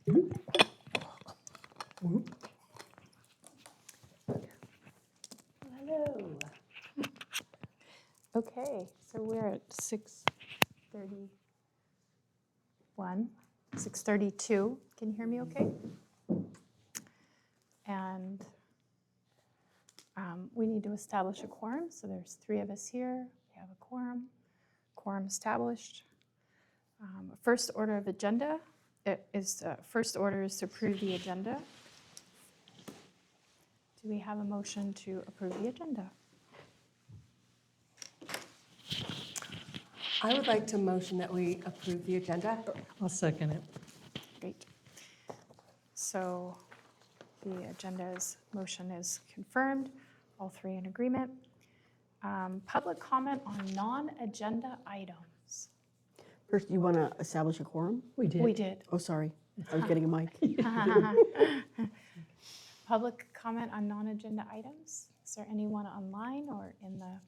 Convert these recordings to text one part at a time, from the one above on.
Hello. Okay, so we're at 6:31, 6:32. Can you hear me okay? And we need to establish a quorum, so there's 3 of us here. We have a quorum established. First order of agenda first order is to approve the agenda. Do we have a motion to approve the agenda? I would like to motion that we approve the agenda. I'll second it. Great. So the agenda's motion is confirmed, all 3 in agreement. Public comment on non-agenda items. First, you want to establish a quorum? We did. We did. Oh, sorry. I was getting a mic. Public comment on non-agenda items. Is there anyone online or in the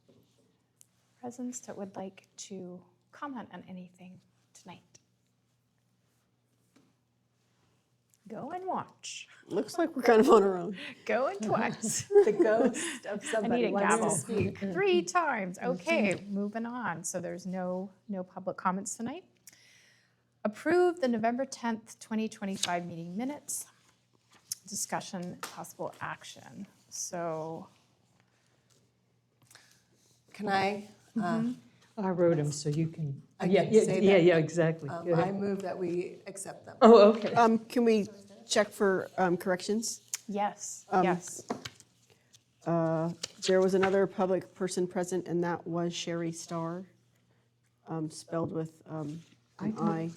presence that would like to comment on anything tonight? Go and watch. Looks like we're kind of on our own. Going twice. The ghost of I need somebody a wants gavel. to speak. 3 times. Okay, moving on. So there's no public comments tonight. Approve the November 10th, 2025 meeting minutes. Discussion, possible action. So, Can I? I wrote them, so you can. I Yeah, can yeah, say yeah, that. yeah, exactly. Go I ahead. move that we accept them. Oh, okay. Can we check for corrections? yes, Um, yes. There was another public person present, and that was Sherry Starr, spelled with an I.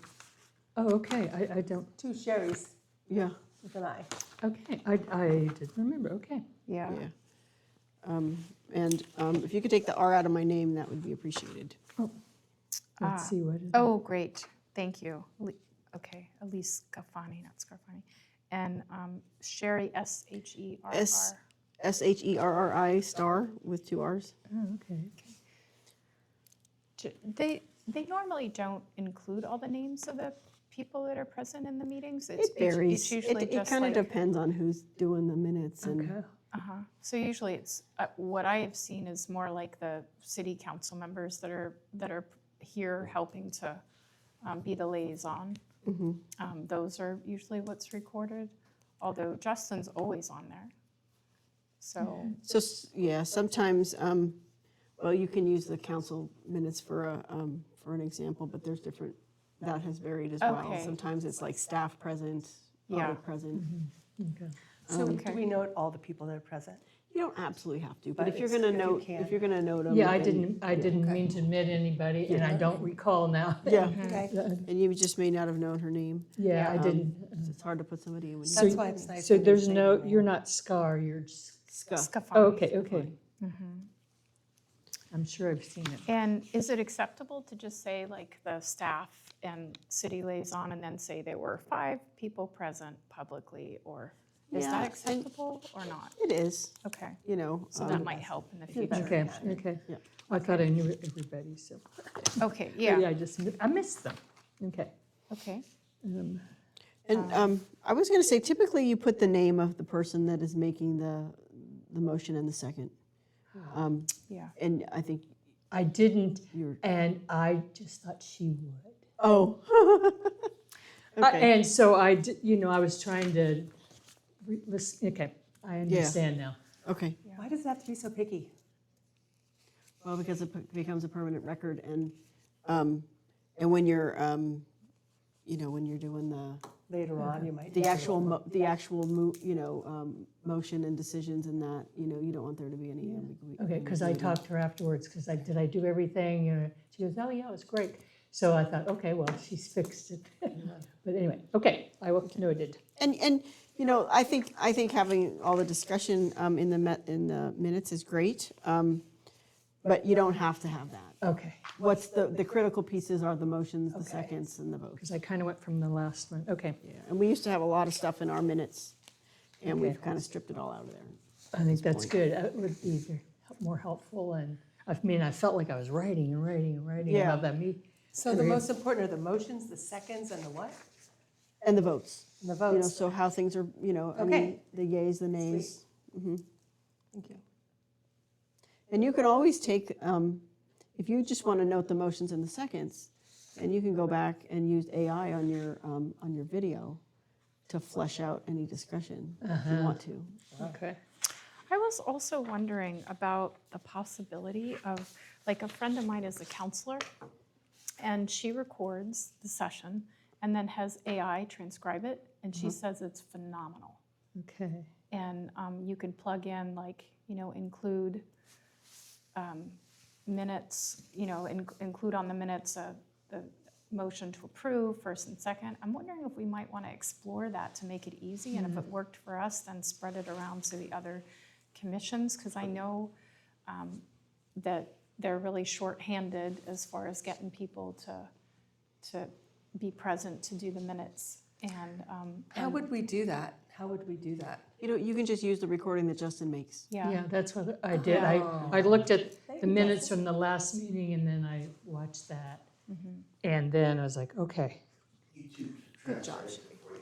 Oh, okay. I don't. 2 Sherrys Yeah, with an I. Okay. I didn't remember. Okay. Yeah. yeah. And if you could take the R out of my name, that would be appreciated. Let's see what. It is. Oh, great. Thank you. Okay, Elise Scafani, not Scarfani. And Sherry, S-H-E-R-R. Sherri Starr with 2 R's. Oh, okay. They normally don't include all the names of the people that are present in the meetings. It varies. It's usually It just kind of like, depends on who's doing the minutes. And Okay. so usually it's, what I have seen is more like the city council members that are here helping to be the liaison. Those are usually what's recorded, although Justin's always on there. So, So, yeah, sometimes, well, you can use the council minutes for an example, but there's different, that has varied as well. Okay. Sometimes it's like staff present, Yeah. audit present. Okay. So Okay. do we note all the people that are present? You don't absolutely have to, but But if you're it's gonna good if you note, can. if you're gonna note them. Yeah, I then- didn't mean to admit anybody, and I don't recall now. Yeah, Okay. and you just may not have known her name. Yeah, I didn't. It's hard to put somebody in when you. That's why it's nice. So when you there's say no. the name. You're not Scar. You're. Scuff. Scafani. Oh, okay. Okay. I'm sure I've seen it. And is it acceptable to just say like the staff and city liaison and then say there were 5 people present publicly, or is Yeah, that and- acceptable or not? It is, Okay, you know. so that might help in the future. Okay. Okay. Yeah. I thought I knew everybody. So. Okay, Yeah. yeah, I missed them. Okay. okay. And I was gonna say, typically you put the name of the person that is making the motion and the second. Yeah. And I think I didn't, you're, and I just thought she would. oh. Okay. And so I was trying to listen. Okay, I understand now. Okay, Why does it have to be so picky? well, because it becomes a permanent record, and when you're, when you're doing Later on, you might. the actual motion and decisions and that, you don't want there to be any ambiguity. Okay, because I talked to her afterwards, because did I do everything? She goes, oh, yeah, it was great. So I thought, okay, well, she's fixed it. But anyway, okay, I noted. And I think having all the discussion in the minutes is great, but you don't have to have that. Okay, What's the critical pieces are the motions, the Okay. seconds, and the votes. because I kind of went from the last one. Okay, Yeah, and we used to have a lot of stuff in our minutes, and Okay. we've kind of stripped it all out of there. I think that's good. It would be more helpful, and I mean, I felt like I was writing and writing and writing Yeah. about that meeting. So the most important are the motions, the seconds, and the what? And the votes. The you know, votes. so how things are, you know, I Okay. mean, the yays, the nays. Thank you. And you can always take, if you just want to note the motions and the seconds, and you can go back and use AI on your video to flesh out any discussion if you want to. Okay. I was also wondering about the possibility of, like, a friend of mine is a counselor, and she records the session and then has AI transcribe it, and she says it's phenomenal. Okay. And you could plug in, like, include minutes, include on the minutes the motion to approve, first and second. I'm wondering if we might want to explore that to make it easy, and if it worked for us, then spread it around to the other commissions, because I know that they're really shorthanded as far as getting people to be present to do the minutes. And How would we do that? How would we do that? You know, you can just use the recording that Justin makes. Yeah, that's what I did. I looked at the minutes from the last meeting and then I watched that. And then I was like, okay. Good job.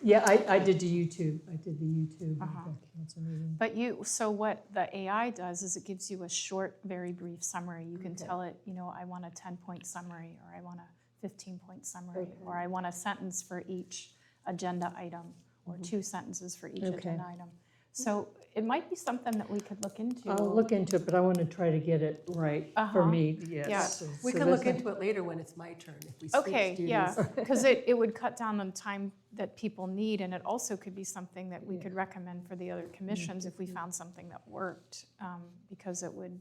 Yeah, I did the YouTube. I did the YouTube of the council meeting. But so what the AI does is it gives you a short, very brief summary. You can tell it, I want a 10-point summary, or I want a 15-point summary, or I want a sentence for each agenda item, or 2 sentences for each Okay. agenda item. So it might be something that we could look into. I'll look into it, but I want to try to get it right for me, yes. Yeah. So We can that's look into it later when it's my turn, if we switch Okay, duties. yeah, because it would cut down on time that people need, and it also could be something that we could recommend for the other commissions if we found something that worked, because it would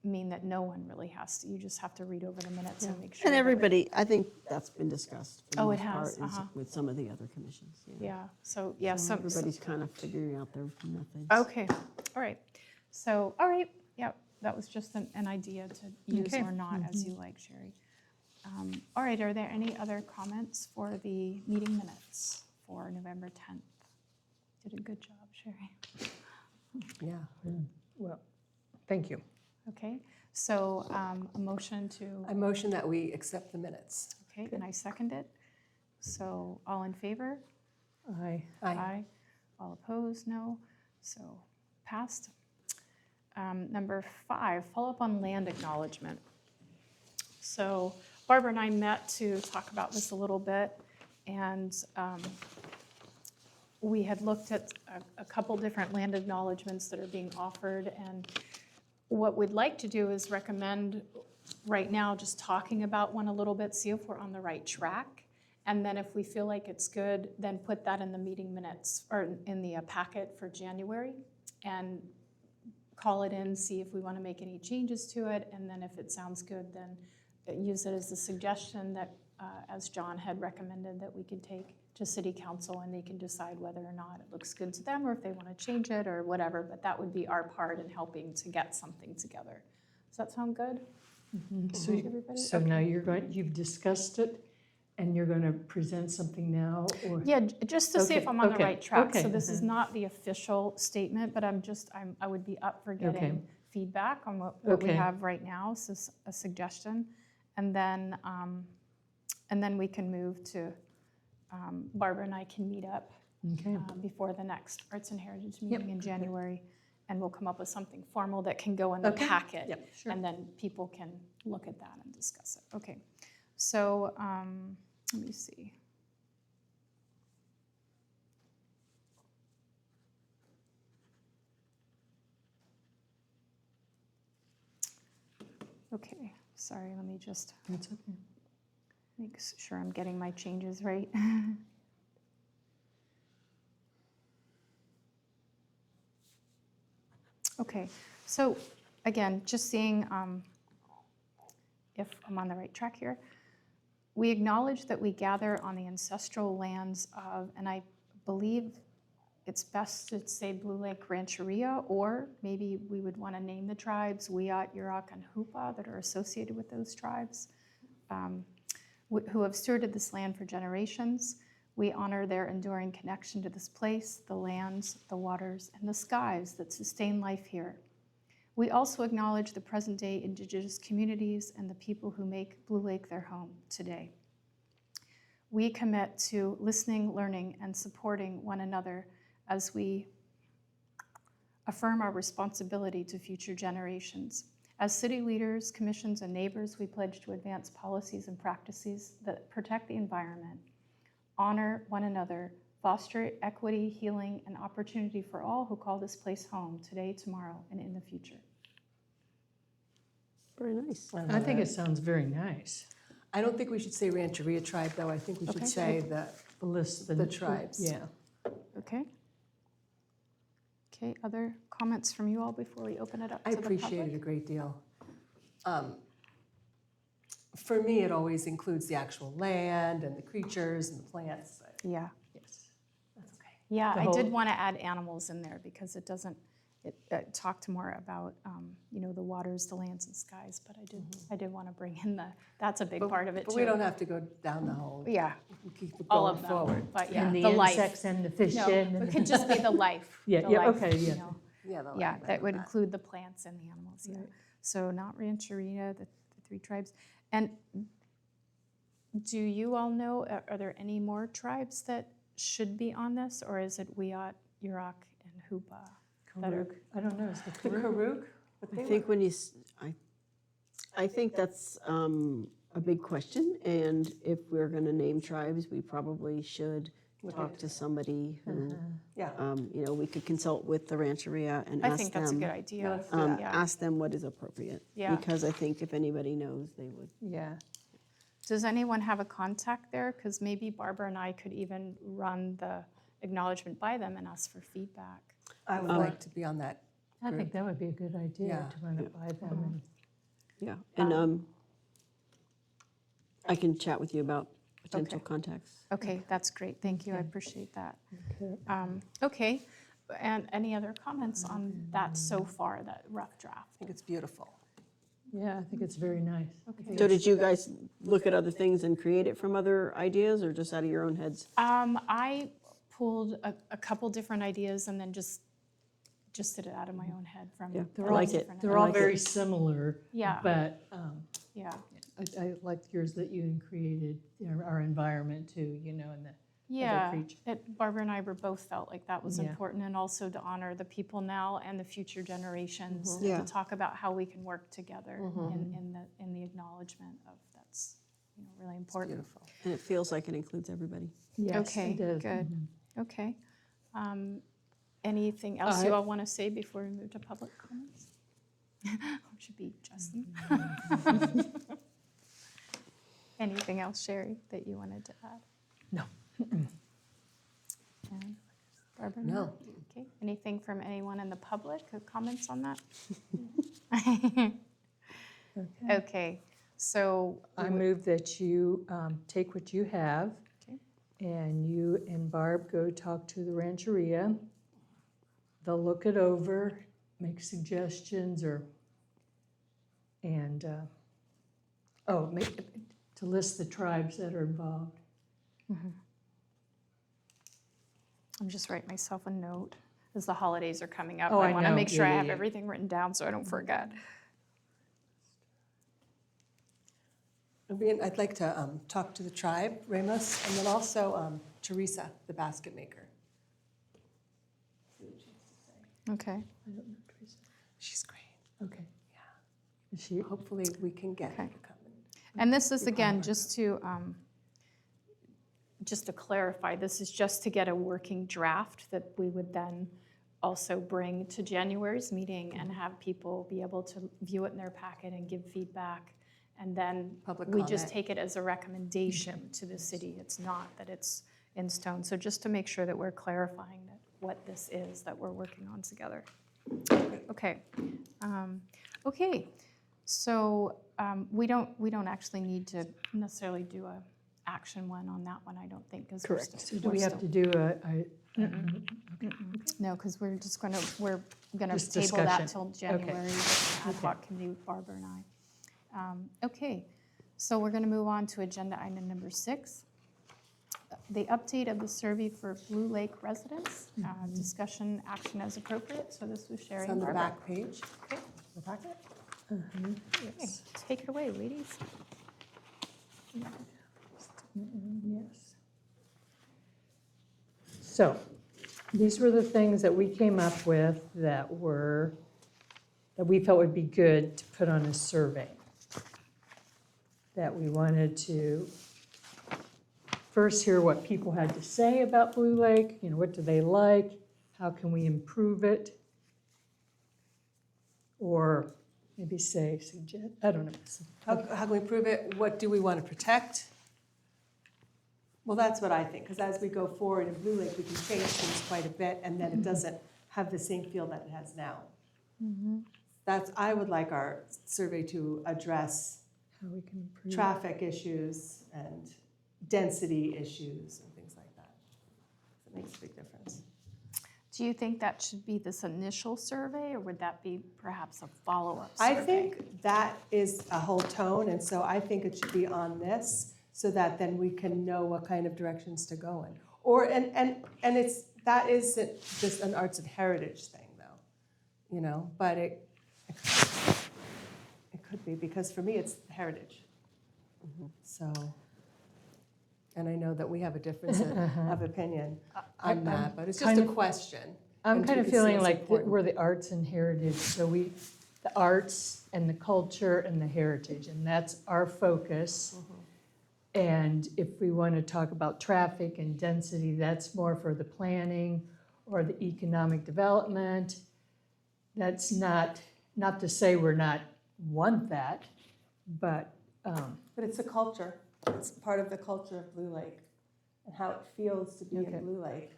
mean that no one really has to, you just have to read over the minutes and make sure. And that- everybody, I think that's been discussed for the Oh, it most has, part with some of the other commissions. Yeah, so, yeah, So everybody's kind of figuring out their methods. okay, all right. So, all right, yeah, that was just an idea to use Okay. or not, as you like, Sherry. All right, are there any other comments for the meeting minutes for November 10th? Did a good job, Sherry. Yeah. Well, thank you. Okay, so a motion to, I motion that we accept the minutes. okay, and I second it. So all in favor? Aye. Aye. All opposed? No. So passed. Number 5, follow up on land acknowledgement. So Barbara and I met to talk about this a little bit, and we had looked at a couple different land acknowledgements that are being offered, and what we'd like to do is recommend right now just talking about one a little bit, see if we're on the right track. And then if we feel like it's good, then put that in the meeting minutes or in the packet for January and call it in, see if we want to make any changes to it. And then if it sounds good, then use it as a suggestion that, as John had recommended, that we could take to city council and they can decide whether or not it looks good to them or if they want to change it or whatever. But that would be our part in helping to get something together. Does that sound good? So, Everybody? so now you've discussed it and you're going to present something now or? Yeah, just to see if Okay, I'm on the okay, right track. So okay. this is not the official statement, but I would be up for getting Okay. feedback on what we Okay. have right now, so a suggestion. And then we can move to, Barbara and I can meet up Okay. before the next Arts and Heritage meeting in January, and we'll come up with something formal that can go in the packet. Yep, sure. And then people can look at that and discuss it. Okay, so let me see. Okay, sorry, let me just That's okay. make sure I'm getting my changes right. Okay, so again, just seeing if I'm on the right track here. We acknowledge that we gather on the ancestral lands of, and I believe it's best to say Blue Lake Rancheria, or maybe we would want to name the tribes, Wiyot, Yurok, and Hupa that are associated with those tribes, who have stewarded this land for generations. We honor their enduring connection to this place, the lands, the waters, and the skies that sustain life here. We also acknowledge the present-day Indigenous communities and the people who make Blue Lake their home today. we commit to listening, learning, and supporting one another as we affirm our responsibility to future generations. As city leaders, commissions, and neighbors, we pledge to advance policies and practices that protect the environment, honor one another, foster equity, healing, and opportunity for all who call this place home today, tomorrow, and in the future. Very nice. I think it sounds very nice. I don't think we should say Rancheria tribe, though. I think we Okay. should say that The list. the tribes. Yeah. Okay. Okay, other comments from you all before we open it up I to the public? appreciate it a great deal. For me, it always includes the actual land and the creatures and the plants. Yeah, Yes. That's okay. yeah, The I did whole- want to add animals in there because it doesn't, it talked more about, the waters, the lands and skies, but I did want to bring in that's a big part of it too. But we don't have to go down the whole, Yeah, we can keep it all going of them, forward. but yeah, And the the life. insects and the fish No, and. it could just be the life. Yeah, the yeah, life, okay, you yeah. know. Yeah, the Yeah, land, I that love would include the plants and the animals, yeah. Right. So not Rancheria, the three tribes. And do you all know, are there any more tribes that should be on this? Or is it Wiyot, Yurok, and Hoopa? that are- Karuk. I don't know, is it The Karuk? Karuk? but I they think were- when I think that's a big question, and if we're going to name tribes, we probably should Look talk into to somebody who, Yeah, we could consult with the Rancheria and I ask think that's a them, good idea. let's do that. Yeah. ask them what is appropriate. Yeah. Because I think if anybody knows, they would. Yeah. Does anyone have a contact there? Because maybe Barbara and I could even run the acknowledgement by them and ask for feedback. I would like to be on that. I think that would be a good idea Yeah. to run it by them. and- Yeah, and I can chat with you about potential Okay. contacts. Okay, that's great. Thank you. I appreciate that. Okay. Okay, and any other comments on that so far, that rough draft? I think it's beautiful. Yeah, I think it's very nice. Okay. So did you guys look at other things and create it from other ideas, or just out of your own heads? I pulled a couple different ideas and then just did it out of my own head from. Yeah, They're I all- like it. different They're all like it. very similar. Yeah. But Yeah, I like yours that you created, our environment too, and the yeah. creature. Barbara and I were both felt like that was Yeah. important, and also to honor the people now and the future generations. Yeah. And to talk about how we can work together in the acknowledgement of that's, really important. Beautiful. And it feels like it includes everybody. Yes, Okay, it does. good. Mhm. Okay. Anything else you I- all want to say before we move to public comments? It should be Justin. Anything else, Sherry, that you wanted to add? No. And Barbara? No. Okay, anything from anyone in the public, comments on that? Okay. Okay, so, I move that you take what you have Okay. and you and Barb go talk to the Rancheria. They'll look it over, make suggestions to list the tribes that are involved. I'm just writing myself a note as the holidays are coming up. Oh, I I want to know. make sure I Yeah, have yeah. everything written down so I don't forget. I'd like to talk to the tribe, Ramos, and then also Teresa, the basket maker. Okay. I don't know, Teresa. She's great. Okay. Yeah. Is she, Hopefully, we can get her Okay. to come. And this is, again, just to clarify, this is just to get a working draft that we would then also bring to January's meeting and have people be able to view it in their packet and give feedback. And then Public we just comment. take it as a recommendation to the city. It's not that it's in stone. So just to make sure that we're clarifying that what this is that we're working on together. Okay. Okay. So we don't actually need to necessarily do a action one on that one, I don't think, because we're Correct. still. so do we we're have to do No, because we're gonna Just table that discussion. till January, with ad hoc committee with Barbara and I. Okay, so we're gonna move on to agenda item number 6. The update of the survey for Blue Lake residents, discussion action as appropriate, so this was Sherry It's and on the Barbara. back page. Okay. The packet? Okay, take it away, ladies. Yes. So, these were the things that we came up with that we felt would be good to put on a survey. That we wanted to first hear what people had to say about Blue Lake, what do they like, how can we improve it? Or maybe suggest, I don't know. How can we prove it? What do we want to protect? Well, that's what I think, because as we go forward in Blue Lake, we can change things quite a bit, and then it doesn't have the same feel that it has now. I would like our survey to address How we can improve. traffic issues and density issues and things like that. It makes a big difference. Do you think that should be this initial survey, or would that be perhaps a follow-up survey? I think that is a whole tone, and so I think it should be on this, so that then we can know what kind of directions to go in. Or, and that isn't just an arts and heritage thing, though, but it could be, because for me, it's heritage. So, and I know that we have a difference of opinion on that, but it's just a question. I'm and kind we of can see feeling it's like important. we're the arts and heritage, so the arts and the culture and the heritage, and that's our focus. And if we want to talk about traffic and density, that's more for the planning or the economic development. That's not to say we're not want that, but, But it's a culture. It's part of the culture of Blue Lake and how it feels to be Okay. in Blue Lake.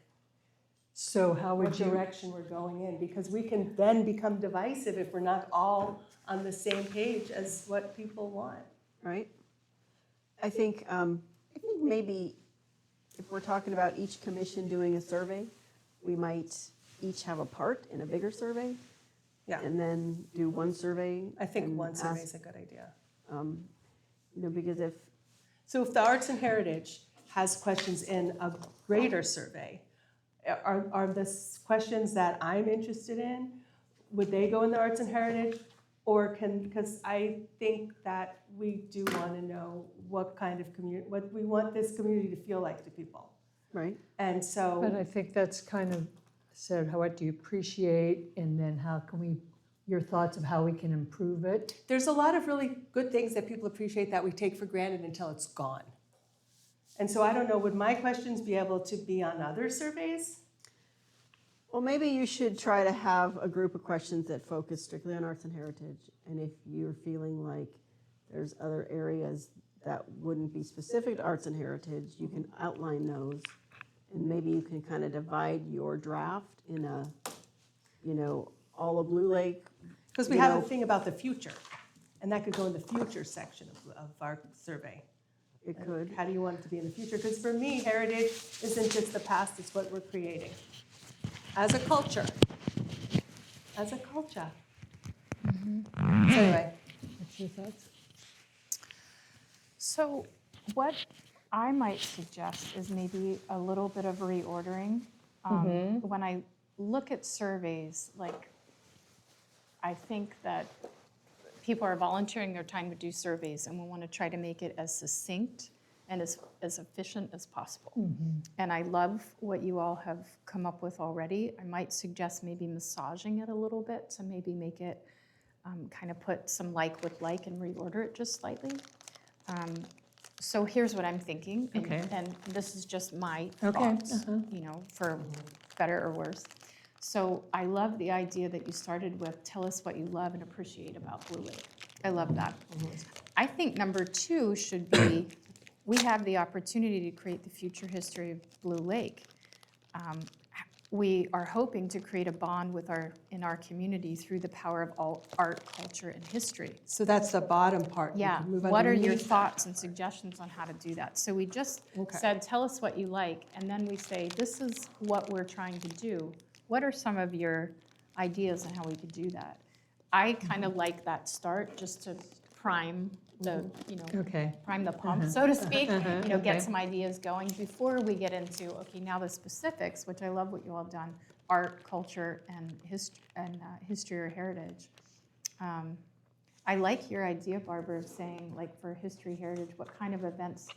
so how What would you? direction we're going in, because we can then become divisive if we're not all on the same page as what people want. Right? I think maybe if we're talking about each commission doing a survey, we might each have a part in a bigger survey. Yeah. And then do one survey. I think and one survey ask, is a good idea. Because if, So if the Arts and Heritage has questions in a greater survey, are the questions that I'm interested in, would they go in the Arts and Heritage? Or because I think that we do want to know what kind of community, what we want this community to feel like to people. right? And But so, I think that's kind of said, what do you appreciate, and then how can we, your thoughts of how we can improve it? there's a lot of really good things that people appreciate that we take for granted until it's gone. And so I don't know, would my questions be able to be on other surveys? Well, maybe you should try to have a group of questions that focus strictly on arts and heritage. And if you're feeling like there's other areas that wouldn't be specific to arts and heritage, you can outline those. And maybe you can kind of divide your draft in a, all of Blue Lake. Because we You have know- a thing about the future, and that could go in the future section of our survey. It could. How do you want it to be in the future? Because for me, heritage isn't just the past, it's what we're creating. As a culture. As a culture. So anyway, What's your thoughts? So what I might suggest is maybe a little bit of reordering. When I look at surveys, like, I think that people are volunteering their time to do surveys, and we want to try to make it as succinct and as efficient as possible. And I love what you all have come up with already. I might suggest maybe massaging it a little bit to maybe make it kind of put some like with like and reorder it just slightly. So here's what I'm thinking, Okay. and this is just my Okay, thoughts, for better or worse. So I love the idea that you started with, tell us what you love and appreciate about Blue Lake. I love that. I think number 2 should be, we have the opportunity to create the future history of Blue Lake. We are hoping to create a bond in our community through the power of all art, culture, and history. so that's the bottom part. We Yeah, can move what are your underneath that. thoughts and suggestions on how to do that? So we just Okay. said, tell us what you like, and then we say, this is what we're trying to do. What are some of your ideas on how we could do that? I kind of like that start, just to prime the, Okay. prime the pump, so to speak, okay. get some ideas going before we get into, okay, now the specifics, which I love what you all have done, art, culture, and history or heritage. I like your idea, Barbara, of saying, like, for history, heritage, what kind of events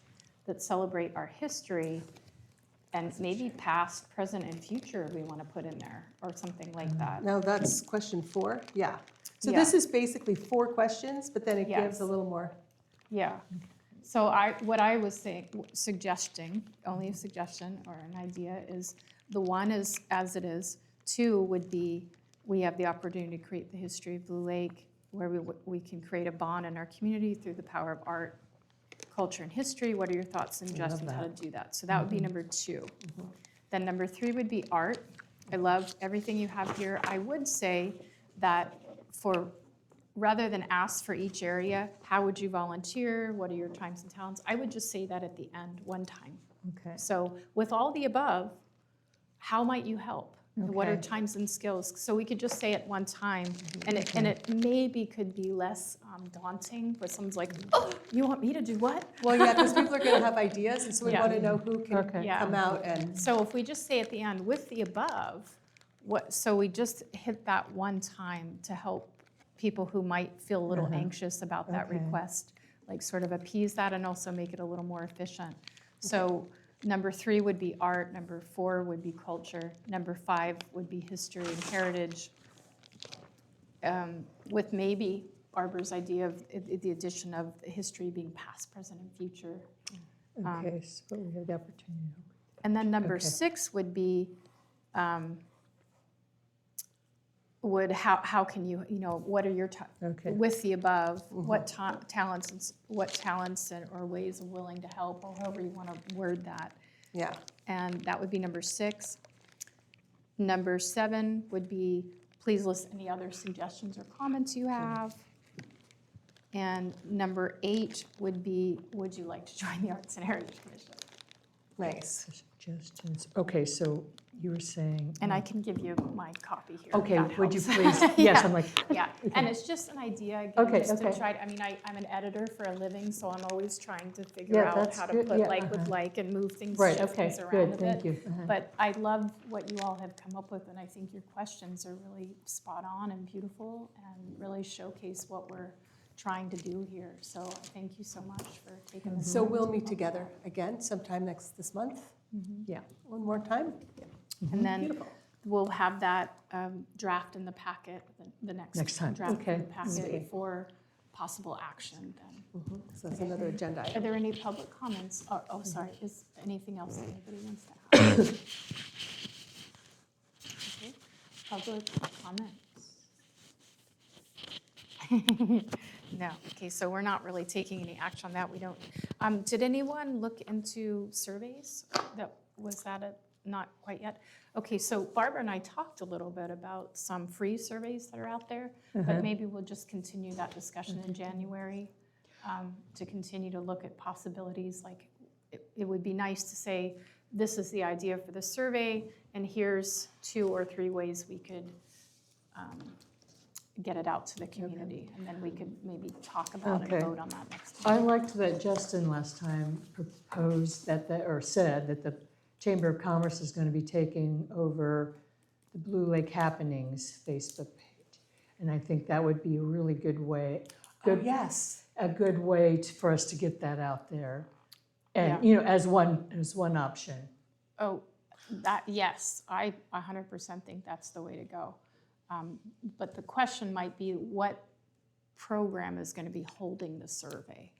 that celebrate our history, and maybe past, present, and future we want to put in there, or something like that. Now, that's question 4, yeah. So Yeah. this is basically 4 questions, but then it gives Yes. a little more. Yeah. So what I was suggesting, only a suggestion or an idea, is the one is as it is. 2 would be, we have the opportunity to create the history of Blue Lake, where we can create a bond in our community through the power of art, culture, and history. What are your thoughts and suggestions how to do that? So that would be number 2. Then number 3 would be art. I love everything you have here. I would say that rather than ask for each area, how would you volunteer? What are your times and talents? I would just say that at the end, one time. Okay. So with all the above, how might you help? What are Okay. times and skills? So we could just say it one time, and it maybe could be less daunting, where someone's like, oh, you want me to do what? Well, yeah, because people are going to have ideas, and so we Yeah. want to know who can Okay. Yeah. come out and, So if we just say at the end, with the above, so we just hit that one time to help people who might feel a little anxious about that Okay. request, like sort of appease that and also make it a little more efficient. So number 3 would be art, number 4 would be culture, number 5 would be history and heritage, with maybe Barbara's idea of the addition of history being past, present, and future. Okay, so we have the opportunity. And then number Okay. 6 would be, how can you what are your Okay. with the above, what talents or ways of willing to help, or however you want to word that. yeah. And that would be number 6. Number 7 would be, please list any other suggestions or comments you have. And number 8 would be, would you like to join the Arts and Heritage Commission? Nice. Suggestions. Okay, so you were saying. And I can give you my copy here. if Okay, that would you helps. please? Yes, Yeah. I'm like, Yeah, and it's just an idea, again, Okay, just to okay. try, I'm an editor for a living, so I'm always trying to figure Yeah, out that's how to good, put yeah, like with uh-huh. like and move things, right, shift okay, things around good, a thank bit. you. Uh-huh. But I love what you all have come up with, and I think your questions are really spot on and beautiful and really showcase what we're trying to do here. So thank you so much for taking this. So we'll meet together again sometime this month, Yeah. one more time. And then Beautiful. we'll have that draft in the packet, the Next next time, draft okay. in the packet Sweet. for possible action then. So that's another agenda Are item. there any public comments? Oh, sorry, is anything else that anybody wants to ask? Okay, public comments? No, okay, so we're not really taking any action on that, we don't. Did anyone look into surveys? Was that not quite yet? Okay, so Barbara and I talked a little bit about some free surveys that are out there, but maybe we'll just continue that discussion in January to continue to look at possibilities. Like, it would be nice to say, this is the idea for the survey, and here's 2 or 3 ways we could get it out to the community, and then we could maybe talk about it and Okay. vote on that next time. I liked that Justin last time proposed or said that the Chamber of Commerce is going to be taking over the Blue Lake Happenings Facebook page. And I think that would be a really good way, Oh, yes. a good way for us to get that out there. And, Yeah. as one option. Oh, yes, I 100% think that's the way to go. But the question might be, what program is going to be holding the survey?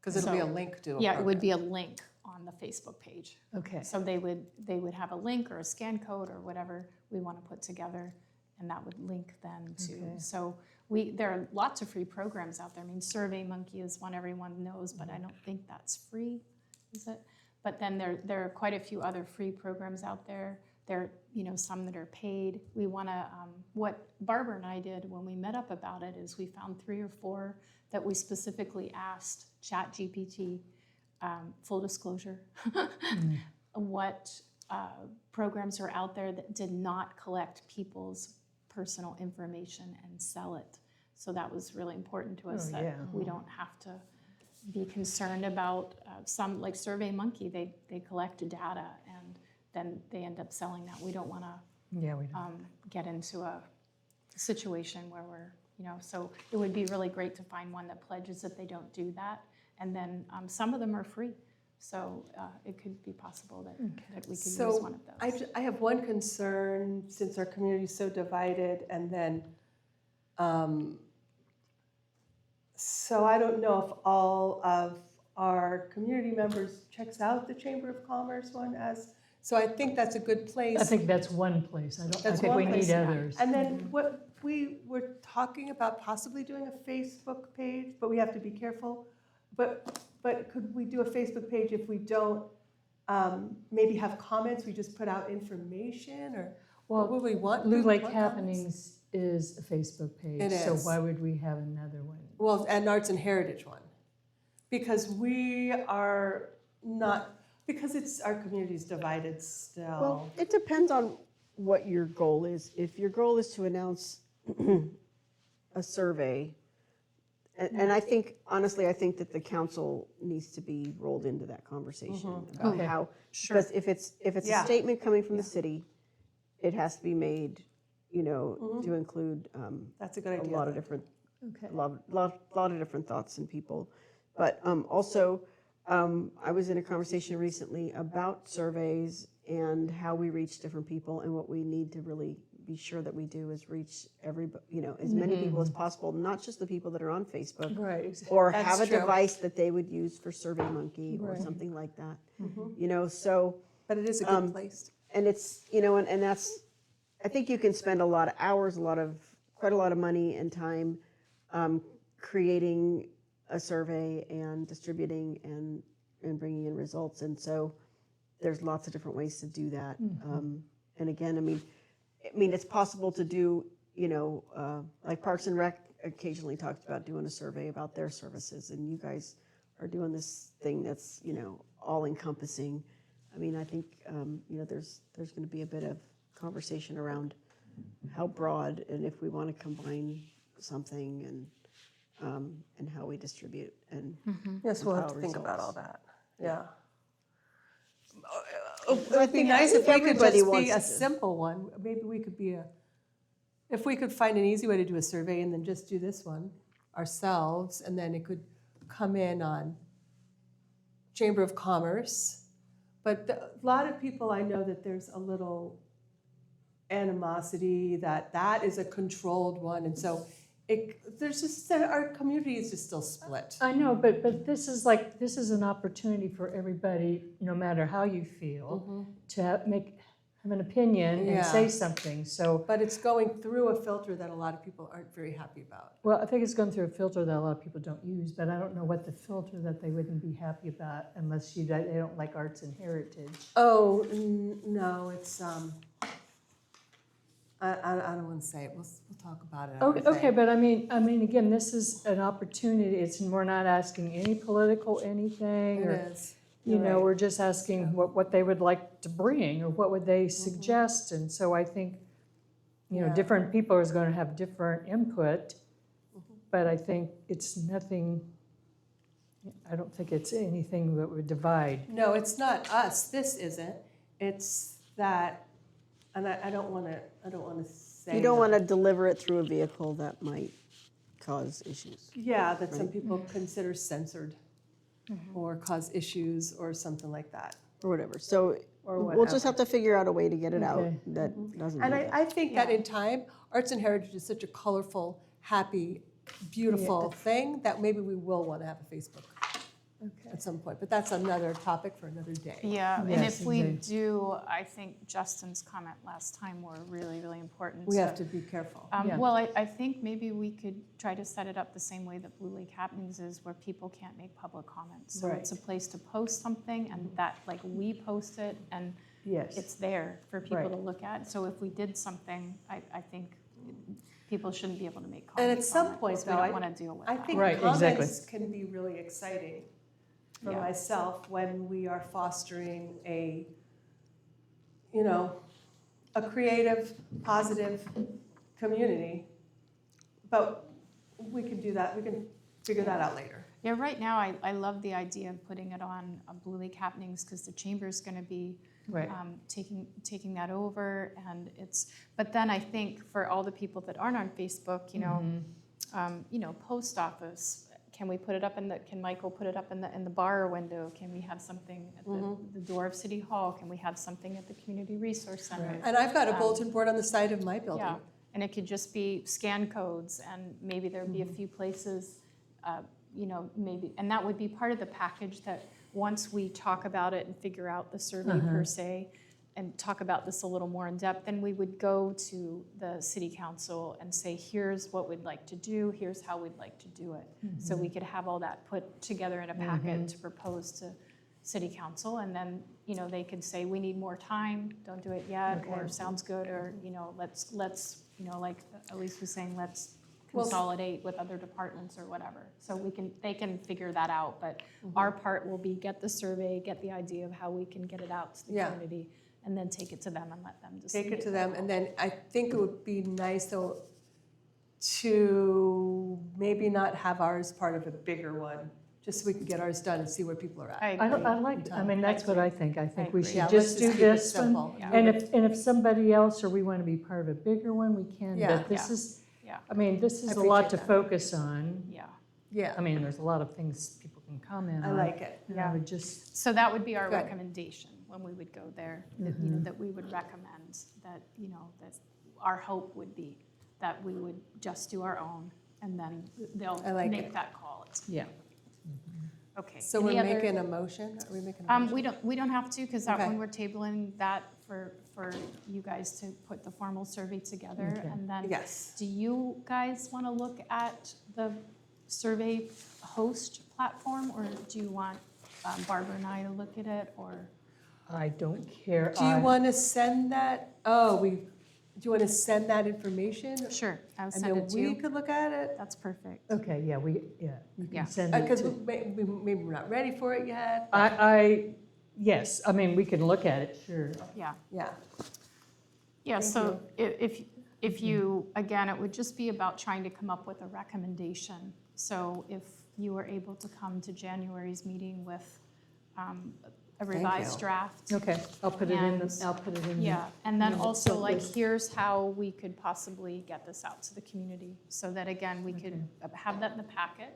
Because it'll be a So- link to a Yeah, it would program. be a link on the Facebook page. Okay. So they would have a link or a scan code or whatever we want to put together, and that would link then to. Okay. So there are lots of free programs out there. I mean, SurveyMonkey is one everyone knows, but I don't think that's free, is it? But then there are quite a few other free programs out there. There are some that are paid. We want to. What Barbara and I did when we met up about it is we found 3 or 4 that we specifically asked ChatGPT. Full disclosure, what programs are out there that did not collect people's personal information and sell it. So that was really important to us, Oh, that yeah. we don't have to be concerned about some, like SurveyMonkey, they collect data and then they end up selling that. We don't want to Yeah, we don't. get into a situation where so it would be really great to find one that pledges that they don't do that. And then some of them are free. So it could be possible that we could So use one of those. I have one concern, since our community is so divided, and then, so I don't know if all of our community members checks out the Chamber of Commerce one so I think that's a good place. I think that's one place. I That's think we one need place, yeah. others. And then what we were talking about possibly doing a Facebook page, but we have to be careful. But could we do a Facebook page if we don't maybe have comments, we just put out information, or what would we want? Blue We Lake want comments? Happenings is a Facebook page. It So is. why would we have another one? Well, an arts and heritage one. Because we are not, because it's, our community's divided still. Well, it depends on what your goal is. If your goal is to announce a survey, and I think, honestly, I think that the council needs to be rolled into that conversation about Okay. how, because if it's Yeah. a statement coming from the city, it has to be made, to include That's a good a idea. lot of different Okay. a lot of different thoughts and people. But also, I was in a conversation recently about surveys and how we reach different people, and what we need to really be sure that we do is reach as many people as possible, not just the people that are on Facebook, Right, exactly. or That's have a true. device that they would use for SurveyMonkey or Right. something like that. Mm-hmm. So, But it is a good place. and it's, and that's, I think you can spend a lot of hours, quite a lot of money and time creating a survey and distributing and bringing in results. And so there's lots of different ways to do that. And again, I mean, it's possible to do, like Parks and Rec occasionally talks about doing a survey about their services, and you guys are doing this thing that's, all encompassing. I mean, I think, there's going to be a bit of conversation around how broad, and if we want to combine something, and how we distribute, and Yes, we'll have to compile think about all results. that. Yeah. I It would be think- nice I if think we could everybody just be wants a to- simple one. Maybe we could be if we could find an easy way to do a survey and then just do this one ourselves, and then it could come in on Chamber of Commerce. But a lot of people, I know that there's a little animosity that is a controlled one, and so there's just, our community is just still split. I know, but this is an opportunity for everybody, no matter how you feel, to have an opinion and say Yeah. something. So, But it's going through a filter that a lot of people aren't very happy about. well, I think it's gone through a filter that a lot of people don't use, but I don't know what the filter that they wouldn't be happy about unless they don't like arts and heritage. Oh, no, it's, I don't want to say it. We'll talk about it. Okay, but I mean, again, this is an opportunity. We're not asking any political anything, It or, is. you You're know, right. we're just asking what they would like to bring, or what would they suggest, and so I think, Yeah. different people is gonna have different input, but I think it's nothing, I don't think it's anything that would divide. No, it's not us. This isn't. It's that, and I don't want to say. You don't that- want to deliver it through a vehicle that might cause issues. Yeah, that some people consider censored or cause issues or something like that. Or whatever. So Or we'll just whatever. have to figure out a way to get it out Okay. that doesn't And do that. I think that in time, arts and heritage is such a colorful, happy, beautiful thing that maybe we will want to have a Facebook Okay. at some point. But that's another topic for another day. Yeah, and Yes, if we indeed. do, I think Justin's comment last time were really, really important. We have to be careful. Yeah. Well, I think maybe we could try to set it up the same way that Blue Lake Happenings is, where people can't make public comments. So it's a place to post something, and that, like, we post it, and Yes. it's there for people Right. to look at. So if we did something, I think people shouldn't be able to make And at comments some on it, point, 'cause we though, don't want to deal with I that. think Right, exactly. comments can be really exciting for Yeah. myself when we are fostering a creative, positive community. But we can do that, we can figure that out later. Yeah, right now, I love the idea of putting it on Blue Lake Happenings, because the chamber's going to be Right. taking that over, and but then I think for all the people that aren't on Facebook, post office, can we put it up can Michael put it up in the bar window? Can we have something at the door of City Hall? Can we have something at the Community Resource Center? Right. And I've got a bulletin board on the side of my building. Yeah, and it could just be scan codes, and maybe there'd be a few places, maybe, and that would be part of the package that once we talk about it and figure out the survey per se, and talk about this a little more in depth, then we would go to the city council and say, here's what we'd like to do, here's how we'd like to do it. So we could have all that put together in a packet to propose to city council, and then, they could say, we need more time, don't do it yet, or sounds good, or, let's, like Elise was saying, let's consolidate with other departments or whatever. So they can figure that out, but our part will be get the survey, get the idea of how we can get it out to the Yeah. community, and then take it to them and let them decide. Take it to them, and then I think it would be nice though to maybe not have ours part of a bigger one, just so we can get ours done and see where people are at. I I agree. like, I mean, that's what I think. I think we agree. should Yeah, just let's do keep it this one. simple. Yeah. And if somebody else, or we want to be part of a bigger one, we can. Yeah. But this is, Yeah. I mean, this I is a lot to appreciate that. focus on. Yeah. Yeah, I mean, there's a lot of things people can comment I on. like it. And I would just, So that would be our Good. recommendation when we would go there, that, that we would recommend that, that our hope would be that we would just do our own, and then they'll I like make it. that call. yeah. Okay. So Any we're other- making a motion? Are we making a motion? we don't have to, because that Okay. one, we're tabling that for you guys to put the formal survey together. Okay. And then, Yes. do you guys want to look at the survey host platform, or do you want Barbara and I to look at it, or? I don't care. Do you want to send that? Do you want to send that information? Sure, I'll And send then it to we you. could look at it? That's perfect. Okay, yeah, you Yeah. can send it Because to. maybe we're not ready for it yet. Yes, I mean, we can look at it, sure. Yeah. Yeah, Yeah, Thank so if you, again, it would just be about trying to come up with a recommendation. So if you were able to come to January's meeting with a revised you. draft. Okay, I'll put it in, And- I'll put it in. Yeah, and then minutes also of like, this. here's how we could possibly get this out to the community. So that, again, we could have that in the packet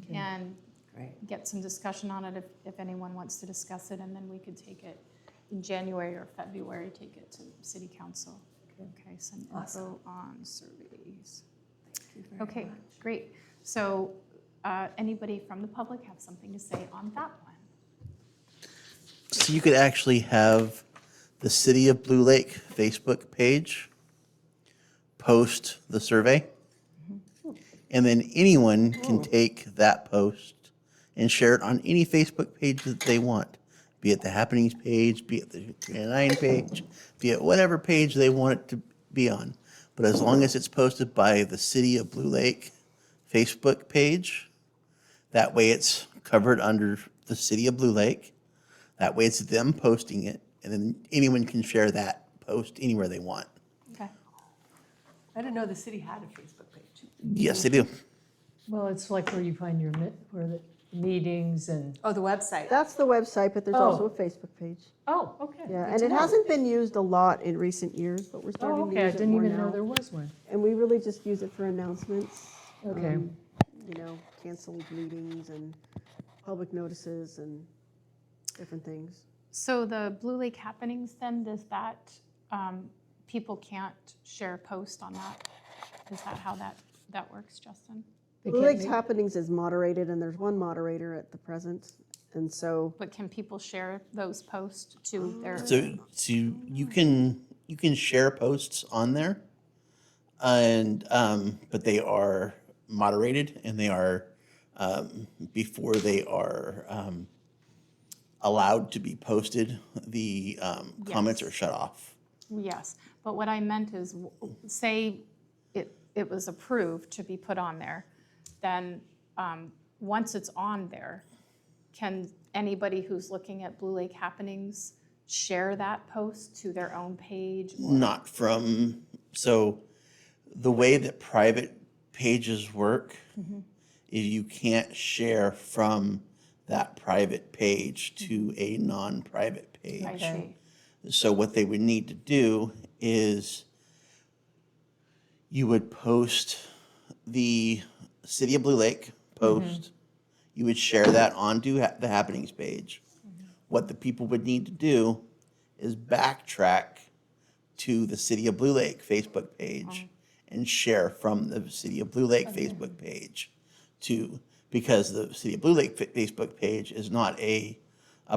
Okay. and great. get some discussion on it if anyone wants to discuss it, and then we could take it in January or February, take it to city council. Okay, some info Awesome. on surveys. Thank you very Okay, much. great. So anybody from the public have something to say on that one? So you could actually have the City of Blue Lake Facebook page post the survey. And then anyone can take that post and share it on any Facebook page that they want. Be it the Happenings page, be it the 399 page, be it whatever page they want it to be on. But as long as it's posted by the City of Blue Lake Facebook page, that way it's covered under the City of Blue Lake. That way it's them posting it, and then anyone can share that post anywhere they want. Okay. I didn't know the city had a Facebook page. Yes, they do. Well, it's like where you find where the meetings and, Oh, the website. That's the website, but there's Oh. also a Facebook page. oh, okay. Yeah, good and to it know. hasn't been used a lot in recent years, but we're Oh, starting to okay, I use it didn't more even know now. there was one. And we really just use it for announcements. Okay. Canceled meetings and public notices and different things. So the Blue Lake Happenings, then, does that, people can't share a post on that? Is that how that works, Justin? They Blue can't Lakes make- Happenings is moderated, and there's one moderator at the present, and so But can people share those posts to their? So you can share posts on there, and but they are moderated and they are before they are allowed to be posted. The comments Yes. are shut off. Yes, but what I meant is, say it was approved to be put on there, then once it's on there, can anybody who's looking at Blue Lake Happenings share that post to their own page? or- Not from, so the way that private pages work is you can't share from that private page to a non-private page. I see. So what they would need to do is you would post the City of Blue Lake post You would share that onto the happenings page. What the people would need to do is backtrack to the City of Blue Lake Facebook page and share from the City of Blue Lake Facebook page because the City of Blue Lake Facebook page is not a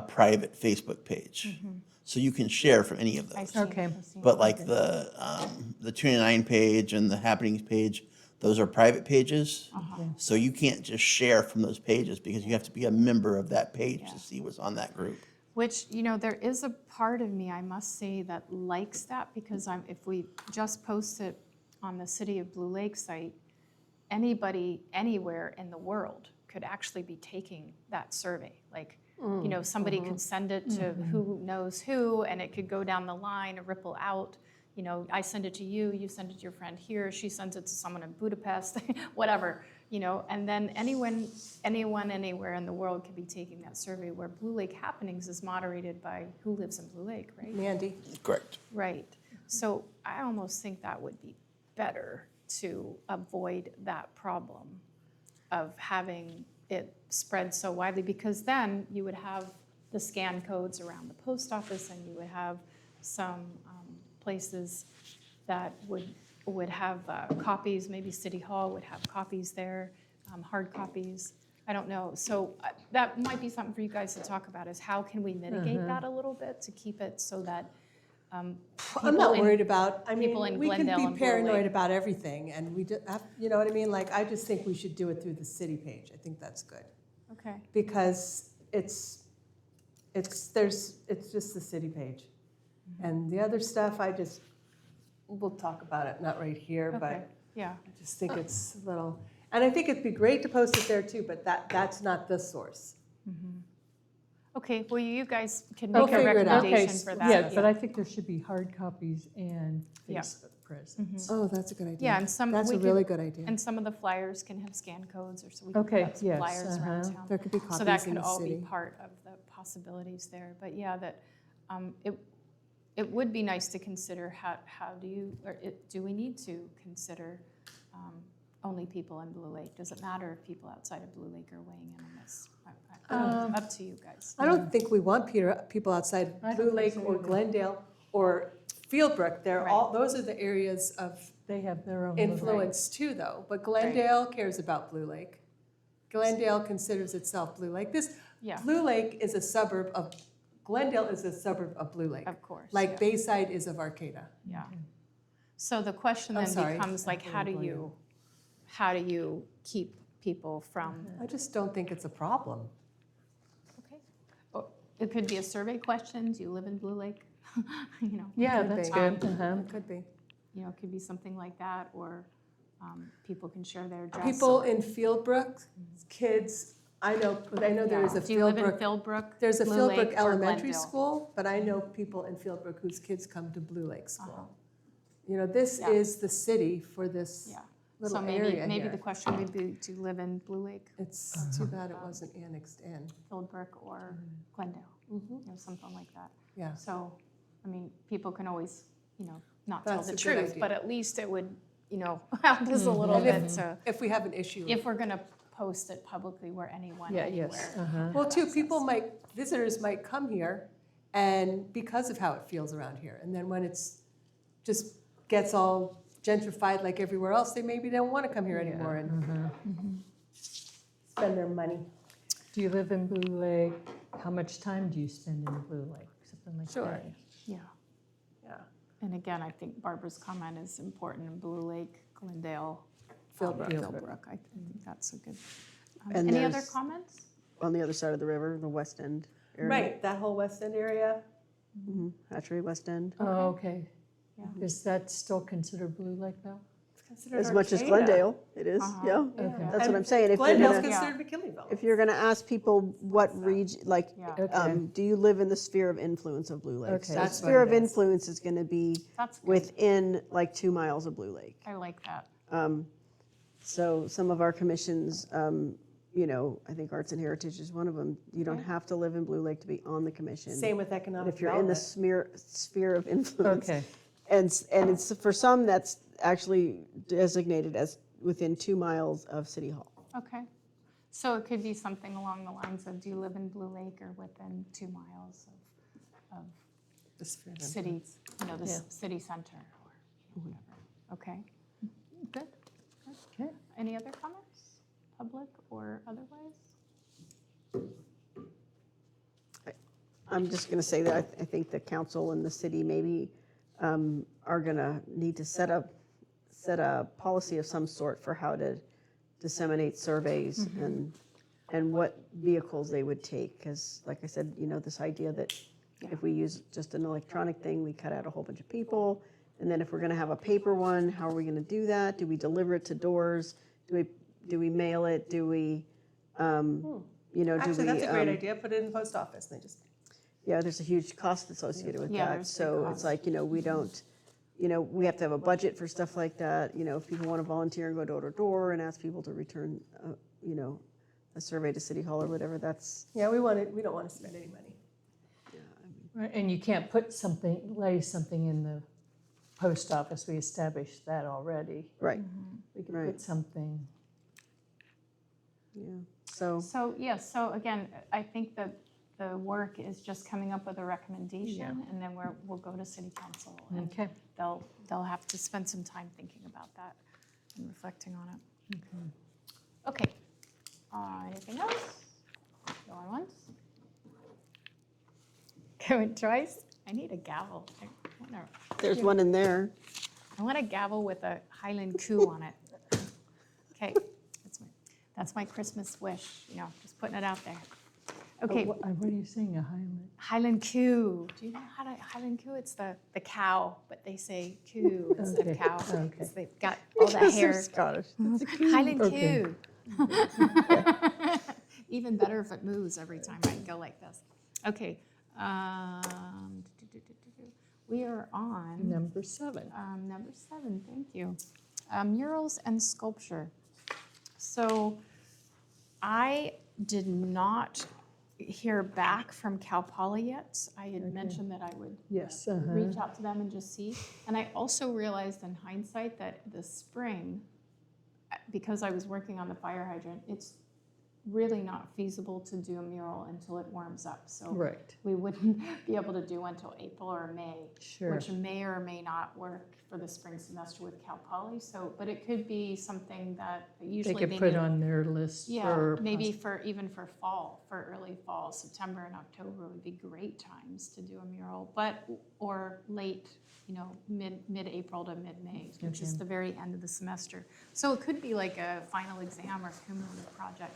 private Facebook page. So you can share from any of I those. see. Okay. I see. But like the 29 page and the happenings page, those are private pages. So you can't just share from those pages because you have to be a member of that page to see what's on that group. Which, there is a part of me, I must say, that likes that because if we just post it on the City of Blue Lake site, anybody, anywhere in the world could actually be taking that survey. Like, somebody could send it to who knows who, and it could go down the line, ripple out. I send it to you, you send it to your friend here, she sends it to someone in Budapest, whatever, and then anyone, anywhere in the world could be taking that survey, where Blue Lake Happenings is moderated by who lives in Blue Lake, right? Mandy? Correct. Right. So I almost think that would be better to avoid that problem of having it spread so widely, because then you would have the scan codes around the post office, and you would have some places that would have copies. Maybe City Hall would have copies there, hard copies. I don't know. So that might be something for you guys to talk about, is how can we mitigate that a little bit to keep it so that I'm people not in- worried about, people in we can Glendale be and Blue paranoid Lake. about everything, and we do have, you know what I mean? Like, I just think we should do it through the city page. I think that's good. Okay. Because it's just the city page. And the other stuff, we'll talk about it, not right here, Okay. but Yeah. I just think it's a little, and I think it'd be great to post it there too, but that's not the source. Okay. Well, you guys can We'll make a figure it out. recommendation for that. Yeah, but I think there should be hard copies and Yeah. Facebook presence. Oh, that's a good idea. Yeah, and some That's we a could- really good idea. And some of the flyers can have scan codes, or so we can Okay, put some yes, flyers around uh-huh. town. There could be copies So that in could the all be city. part of the possibilities there. But yeah, that it would be nice to consider how do you, or do we need to consider only people in Blue Lake? Does it matter if people outside of Blue Lake are weighing in on this? Up to you guys. I don't think we want people outside I don't Blue think Lake so or either. Glendale or Fieldbrook. Those are the areas of They have their own. little- influence too, though. But Glendale cares about Blue Lake. Glendale considers itself Blue Lake. Yeah. Blue Lake is a suburb of, Glendale is a suburb of Blue Lake. Of course. Like yeah. Bayside is of Arcata. Yeah. So the question I'm then sorry. becomes like, how do you keep people from? I just don't think it's a problem. Okay. Or it could be a survey question. Do you live in Blue Lake? Yeah, Could that's be. good. Uh-huh. It could be. It could be something like that, or people can share their address. People in Fieldbrook, kids, I know there is a Do you live in Fieldbrook. Philbrook? There's a Blue Lake, Fieldbrook or Elementary Glendale? School, but I know people in Fieldbrook whose kids come to Blue Lake School. This Uh-huh. Yeah. is the city for this Yeah. little So area maybe here. the question would be, do you live in Blue Lake, It's too bad it wasn't annexed in. Philbrook, or Glendale? Something like that. Yeah. So, people can always, not tell That's the a good truth, idea. but at least it would, help us a little bit to, If we have an issue. if we're gonna post it publicly where anyone, Yeah, anywhere. yes. Uh-huh. Well, too, visitors might come here and because of how it feels around here. And then when it's just gets all gentrified like everywhere else, they maybe don't want to come here anymore and spend their money. Do you live in Blue Lake? How much time do you spend in Blue Lake? Something like Sure. that. Yeah. Yeah. And again, I think Barbara's comment is important in Blue Lake, Glendale, Philbrook. Philbrook. I think that's a good. And Any other there's- comments? On the other side of the river, the West End area. Right, that whole West End area. Hatchery, West End. Oh, okay. Yeah. Is that still considered Blue Lake though? It's considered As much as Arcata. Glendale, it is, Uh-huh. yeah. Okay. That's what And I'm saying. If you're Glendale's gonna, considered McKinleyville. if you're gonna ask people what region, like, Yeah. Okay. do you live in the sphere of influence of Blue Lake? Okay. So the That's sphere what of it is. influence is gonna be That's good. within like 2 miles of Blue Lake. I like that. So some of our commissions, I think Arts and Heritage is one of them. You don't have to live in Blue Lake to be on the commission. Same with But economic if you're in the development. sphere of influence. Okay. And it's, for some, that's actually designated as within 2 miles of City Hall. Okay. So it could be something along the lines of, do you live in Blue Lake or within 2 miles of Just for them. city, you know, the Yeah. city center or whatever? Okay, good. Okay. Any other comments, public or otherwise? I'm just going to say that I think the council and the city maybe are going to need to set a policy of some sort for how to disseminate surveys and what vehicles they would take. Because like I said, you know, this idea that if we use just an electronic thing, we cut out a whole bunch of people. And then if we're going to have a paper one, how are we going to do that? Do we deliver it to doors? Do we mail it? Do we, you know, do Actually, we? that's a great idea. Put it in the post office. And they just Yeah, there's a huge cost associated with Yeah, that. there's a big So cost. it's like, you know, we don't, you know, we have to have a budget for stuff like that. You know, if people want to volunteer and go door to door and ask people to return, you know, a survey to City Hall or whatever, that's, yeah, we don't want to spend any money. Right, and you can't lay something in the post office, we established that already. right, We could Right. put something, yeah. So, So, yes, so again, I think that the work is just coming up with a recommendation, and then we'll go to city council. And okay. they'll have to spend some time thinking about that and reflecting on it. Okay. Anything else? Going once? Going twice? I need a gavel. there's one in there. I want a gavel with a Highland Coo on it. Okay, that's my Christmas wish, you know, just putting it out there. Okay, What are you saying, a Highland? Highland Coo. Do you know how to Highland Coo? It's the cow, but they say coo instead of Okay, cow. okay. 'Cause they've got all the hair. Scottish. Highland Okay. Coo. Even better if it moves every time I go like this. Okay. We are on Number 7. number 7. Thank you. Murals and sculpture. So I did not hear back from Cal Poly yet. I had mentioned that I would Yes, reach out to them and just see. And I also realized in hindsight that this spring, because I was working on the fire hydrant, it's really not feasible to do a mural until it warms up. So right, we wouldn't be able to do until April or May, sure. which may or may not work for the spring semester with Cal Poly. So, but it could be something that They usually could put need- on their list yeah, for. maybe for even for fall, for early fall, September and October would be great times to do a mural, but or late, you know, mid-April to mid-May, which is Okay. the very end of the semester. So it could be like a final exam or cumulative project,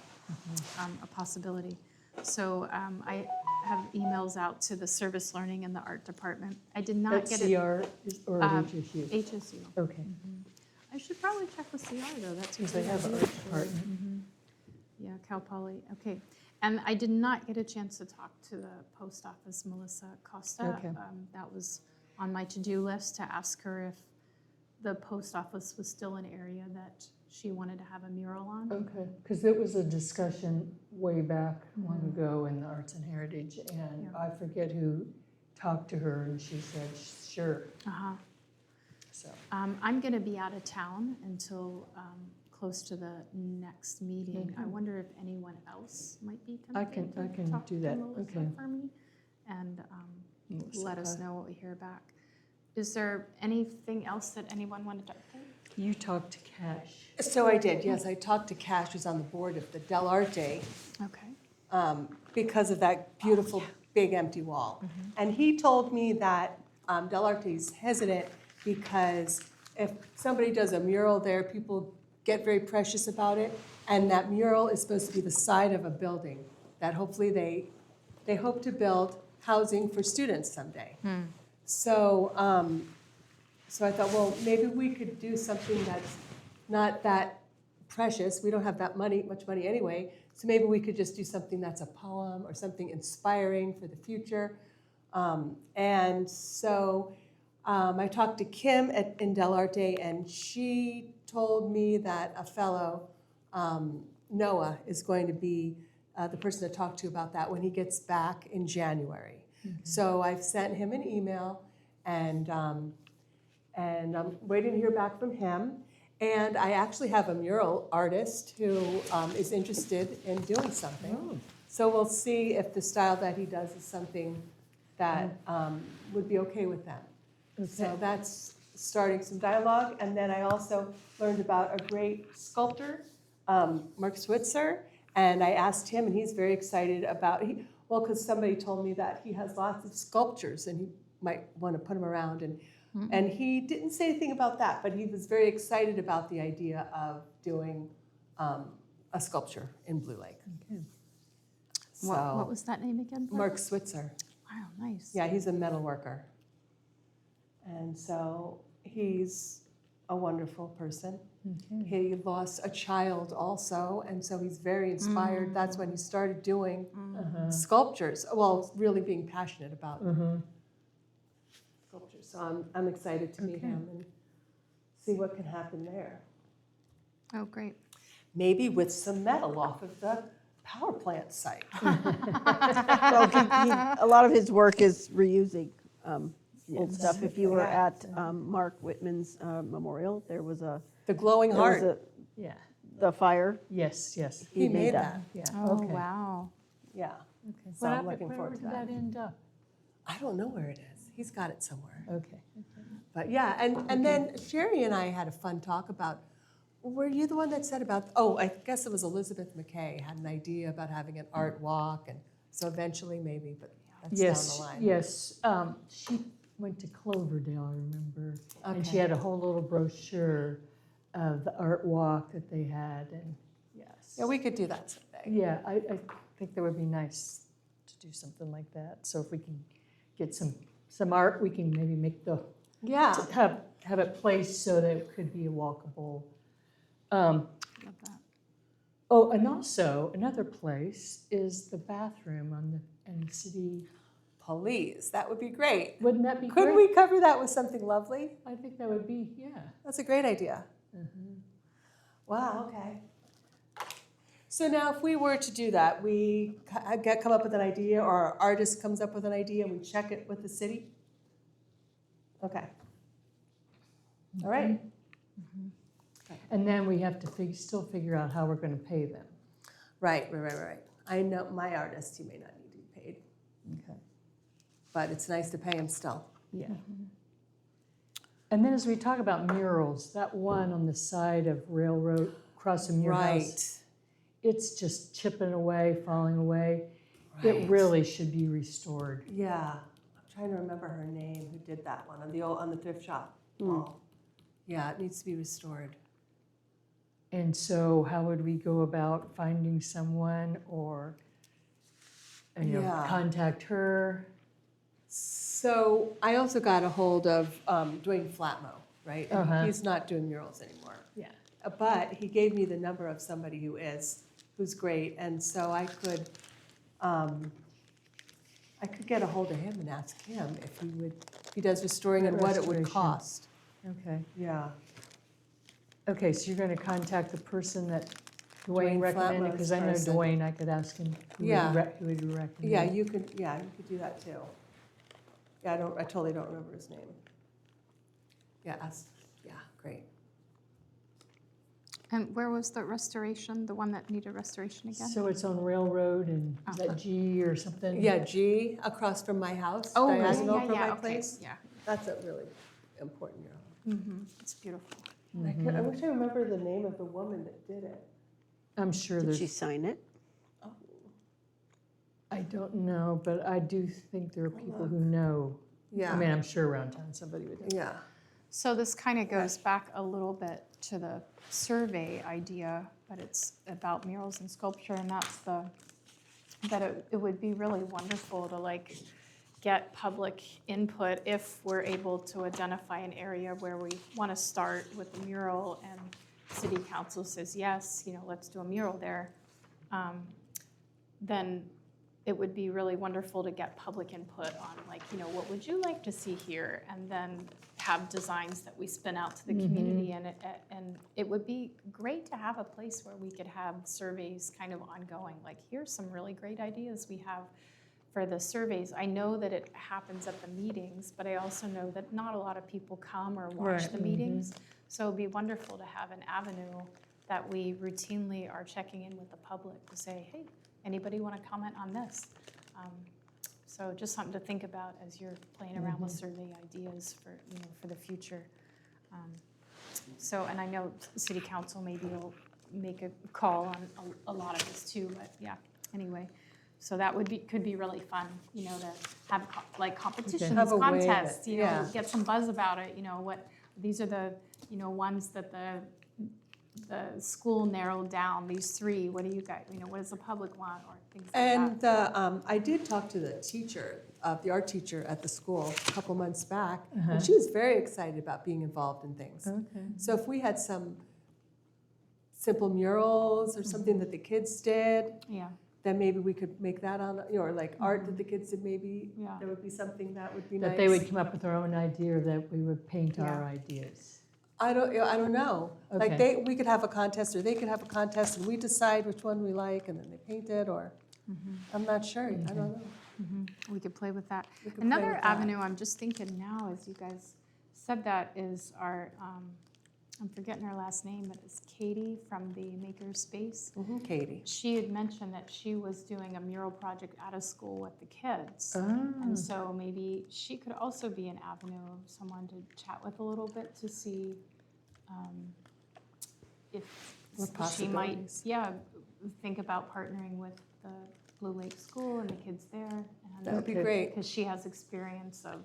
a possibility. So I have emails out to the service learning and the art department. I did not At get CR or Um, HSU? HSU. Okay, I should probably check with CR though. That's because they have an usually- art department. Yeah, Cal Poly, okay. And I did not get a chance to talk to the post office, Melissa Costa. Okay. That was on my to-do list to ask her if the post office was still an area that she wanted to have a mural on. Okay, because it was a discussion way back long ago in the Arts and Heritage, and Yeah. I forget who talked to her, and she said, sure, Uh-huh. so. I'm going to be out of town until close to the next meeting. I wonder if anyone else might be I coming can- I to can talk do to that, Melissa okay. for me, and Melissa, let us know what we hear back. Is there anything else that anyone wanted to update? You talked to Cash. So I did, yes. I talked to Cash, who's on the board of the Del Arte, Okay. because of that beautiful big empty wall. And he told me that Del Arte's hesitant because if somebody does a mural there, people get very precious about it. And that mural is supposed to be the side of a building that hopefully they hope to build housing for students someday. So, so I thought, well, maybe we could do something that's not that precious. We don't have that much money anyway. So maybe we could just do something that's a poem or something inspiring for the future. And so I talked to Kim in Del Arte, and she told me that a fellow, Noah, is going to be the person to talk to about that when he gets back in January. So I've sent him an email, and I'm waiting to hear back from him. And I actually have a mural artist who is interested in doing something. Oh. So we'll see if the style that he does is something that would be okay with them. So Okay. that's starting some dialogue. And then I also learned about a great sculptor, Mark Switzer. And I asked him, and he's very excited about, well, because somebody told me that he has lots of sculptures and he might want to put them around. And he didn't say anything about that, but he was very excited about the idea of doing a sculpture in Blue Lake. Okay. What So, was that name again? Barbara? Mark Switzer. Wow, nice. Yeah, he's a metal worker. And so he's a wonderful person. Okay. He lost a child also, and so he's very inspired. That's when he started doing sculptures, well, really being passionate about sculptures. So I'm excited to meet Okay. him and see what can happen there. Oh, great. Maybe with some metal off of the power plant site. Well, a lot of his work is reusing old stuff. If you were Yeah. at Mark Whitman's memorial, there was The glowing there was heart. Yeah, the fire. yes, yes, He made that. yeah, Oh, okay. wow. Yeah. Okay. So I'm looking forward to Where that. did that end up? I don't know where it is. He's got it somewhere. Okay. But yeah, and then Sherry and I had a fun talk about, were you the one that said about, oh, I guess it was Elizabeth McKay had an idea about having an art walk, and so eventually maybe, but that's down the line. Yes, she went to Cloverdale, I remember. And she Okay. had a whole little brochure of the art walk that they had, and yes. Yeah, we could do that someday. Yeah, I think that would be nice to do something like that. So if we can get some art, we can maybe make Yeah, have it placed so that it could be a walkable. Love that. Oh, and also another place is the bathroom in the city. please, that would be great. Wouldn't that be Could great? we cover that with something lovely? I think that would be, yeah. That's a great idea. Wow, okay. So now if we were to do that, we come up with an idea, or our artist comes up with an idea, and we check it with the city? Okay. All right. And then we have to still figure out how we're going to pay them. Right. I know my artist, he may not need to be paid, Okay. but it's nice to pay him still. Yeah. And then as we talk about murals, that one on the side of Railroad, across from your house, it's just chipping away, falling away. Right. It really should be restored. Yeah. I'm trying to remember her name, who did that one, on the thrift shop wall. Yeah, it needs to be restored. And so how would we go about finding someone or, Yeah. contact her? So I also got a hold of Dwayne Flatmo, right? And Uh-huh. he's not doing murals anymore. Yeah. But he gave me the number of somebody who's great, and so I could get a hold of him and ask him if he does restoring and what it would Restoration. cost. Okay. Yeah. Okay, so you're going to contact the person that Dwayne Dwayne recommended, Flatmo's because I know person. Dwayne, I could ask him who Yeah. would you recommend. Yeah, you could do that too. Yeah, I totally don't remember his name. Yeah, great. And where was the restoration, the one that needed restoration again? So it's on Railroad and is that G or something? Yeah, G, across from my house, Oh, diagonal yeah, from my okay, place. yeah. That's a really important mural. It's beautiful. I wish I remember the name of the woman that did it. I'm sure Did she there's, sign it? I don't know, but I do think there are people who know. Yeah. I mean, I'm sure around town somebody would know. Yeah. So this kind of goes back a little bit to the survey idea, but it's about murals and sculpture, and that's that it would be really wonderful to like get public input if we're able to identify an area where we want to start with a mural and city council says, yes, let's do a mural there. Then it would be really wonderful to get public input on like, what would you like to see here? And then have designs that we spin out to the community. And it would be great to have a place where we could have surveys kind of ongoing. Like, here's some really great ideas we have for the surveys. I know that it happens at the meetings, but I also know that not a lot of people come or watch Right, the meetings. So it'd be wonderful to have an avenue that we routinely are checking in with the public to say, hey, anybody want to comment on this? So just something to think about as you're playing around with survey ideas for, for the future. So, and I know city council maybe will make a call on a lot of this too, but yeah, anyway. So that could be really fun, to have like competitions, Have a way that- contests, yeah. get some buzz about it, these are the, ones that the school narrowed down, these 3, what do you guys, what does the public want, or things like that. And I did talk to the teacher, the art teacher at the school a couple months back, and she was very excited about being involved in things. Okay. So if we had some simple murals or something that the kids did, Yeah, then maybe we could make that on, or like art that the kids did, maybe Yeah. there would be something that would be nice. That they would come up with their own idea, or that we would paint our Yeah. ideas. I don't know. Like Okay. we could have a contest, or they could have a contest, and we decide which one we like, and then they paint it, or, I'm not sure, I don't know. we could play with that. We could play Another with that. avenue I'm just thinking now, as you guys said that, is our, I'm forgetting her last name, but it's Katie from the Maker Space. Katie. She had mentioned that she was doing a mural project out of school with the kids. Ah. And so maybe she could also be an avenue of someone to chat with a little bit to see if What she might, possibilities. think about partnering with the Blue Lake School and the kids there. That would be Okay. great. Because she has experience of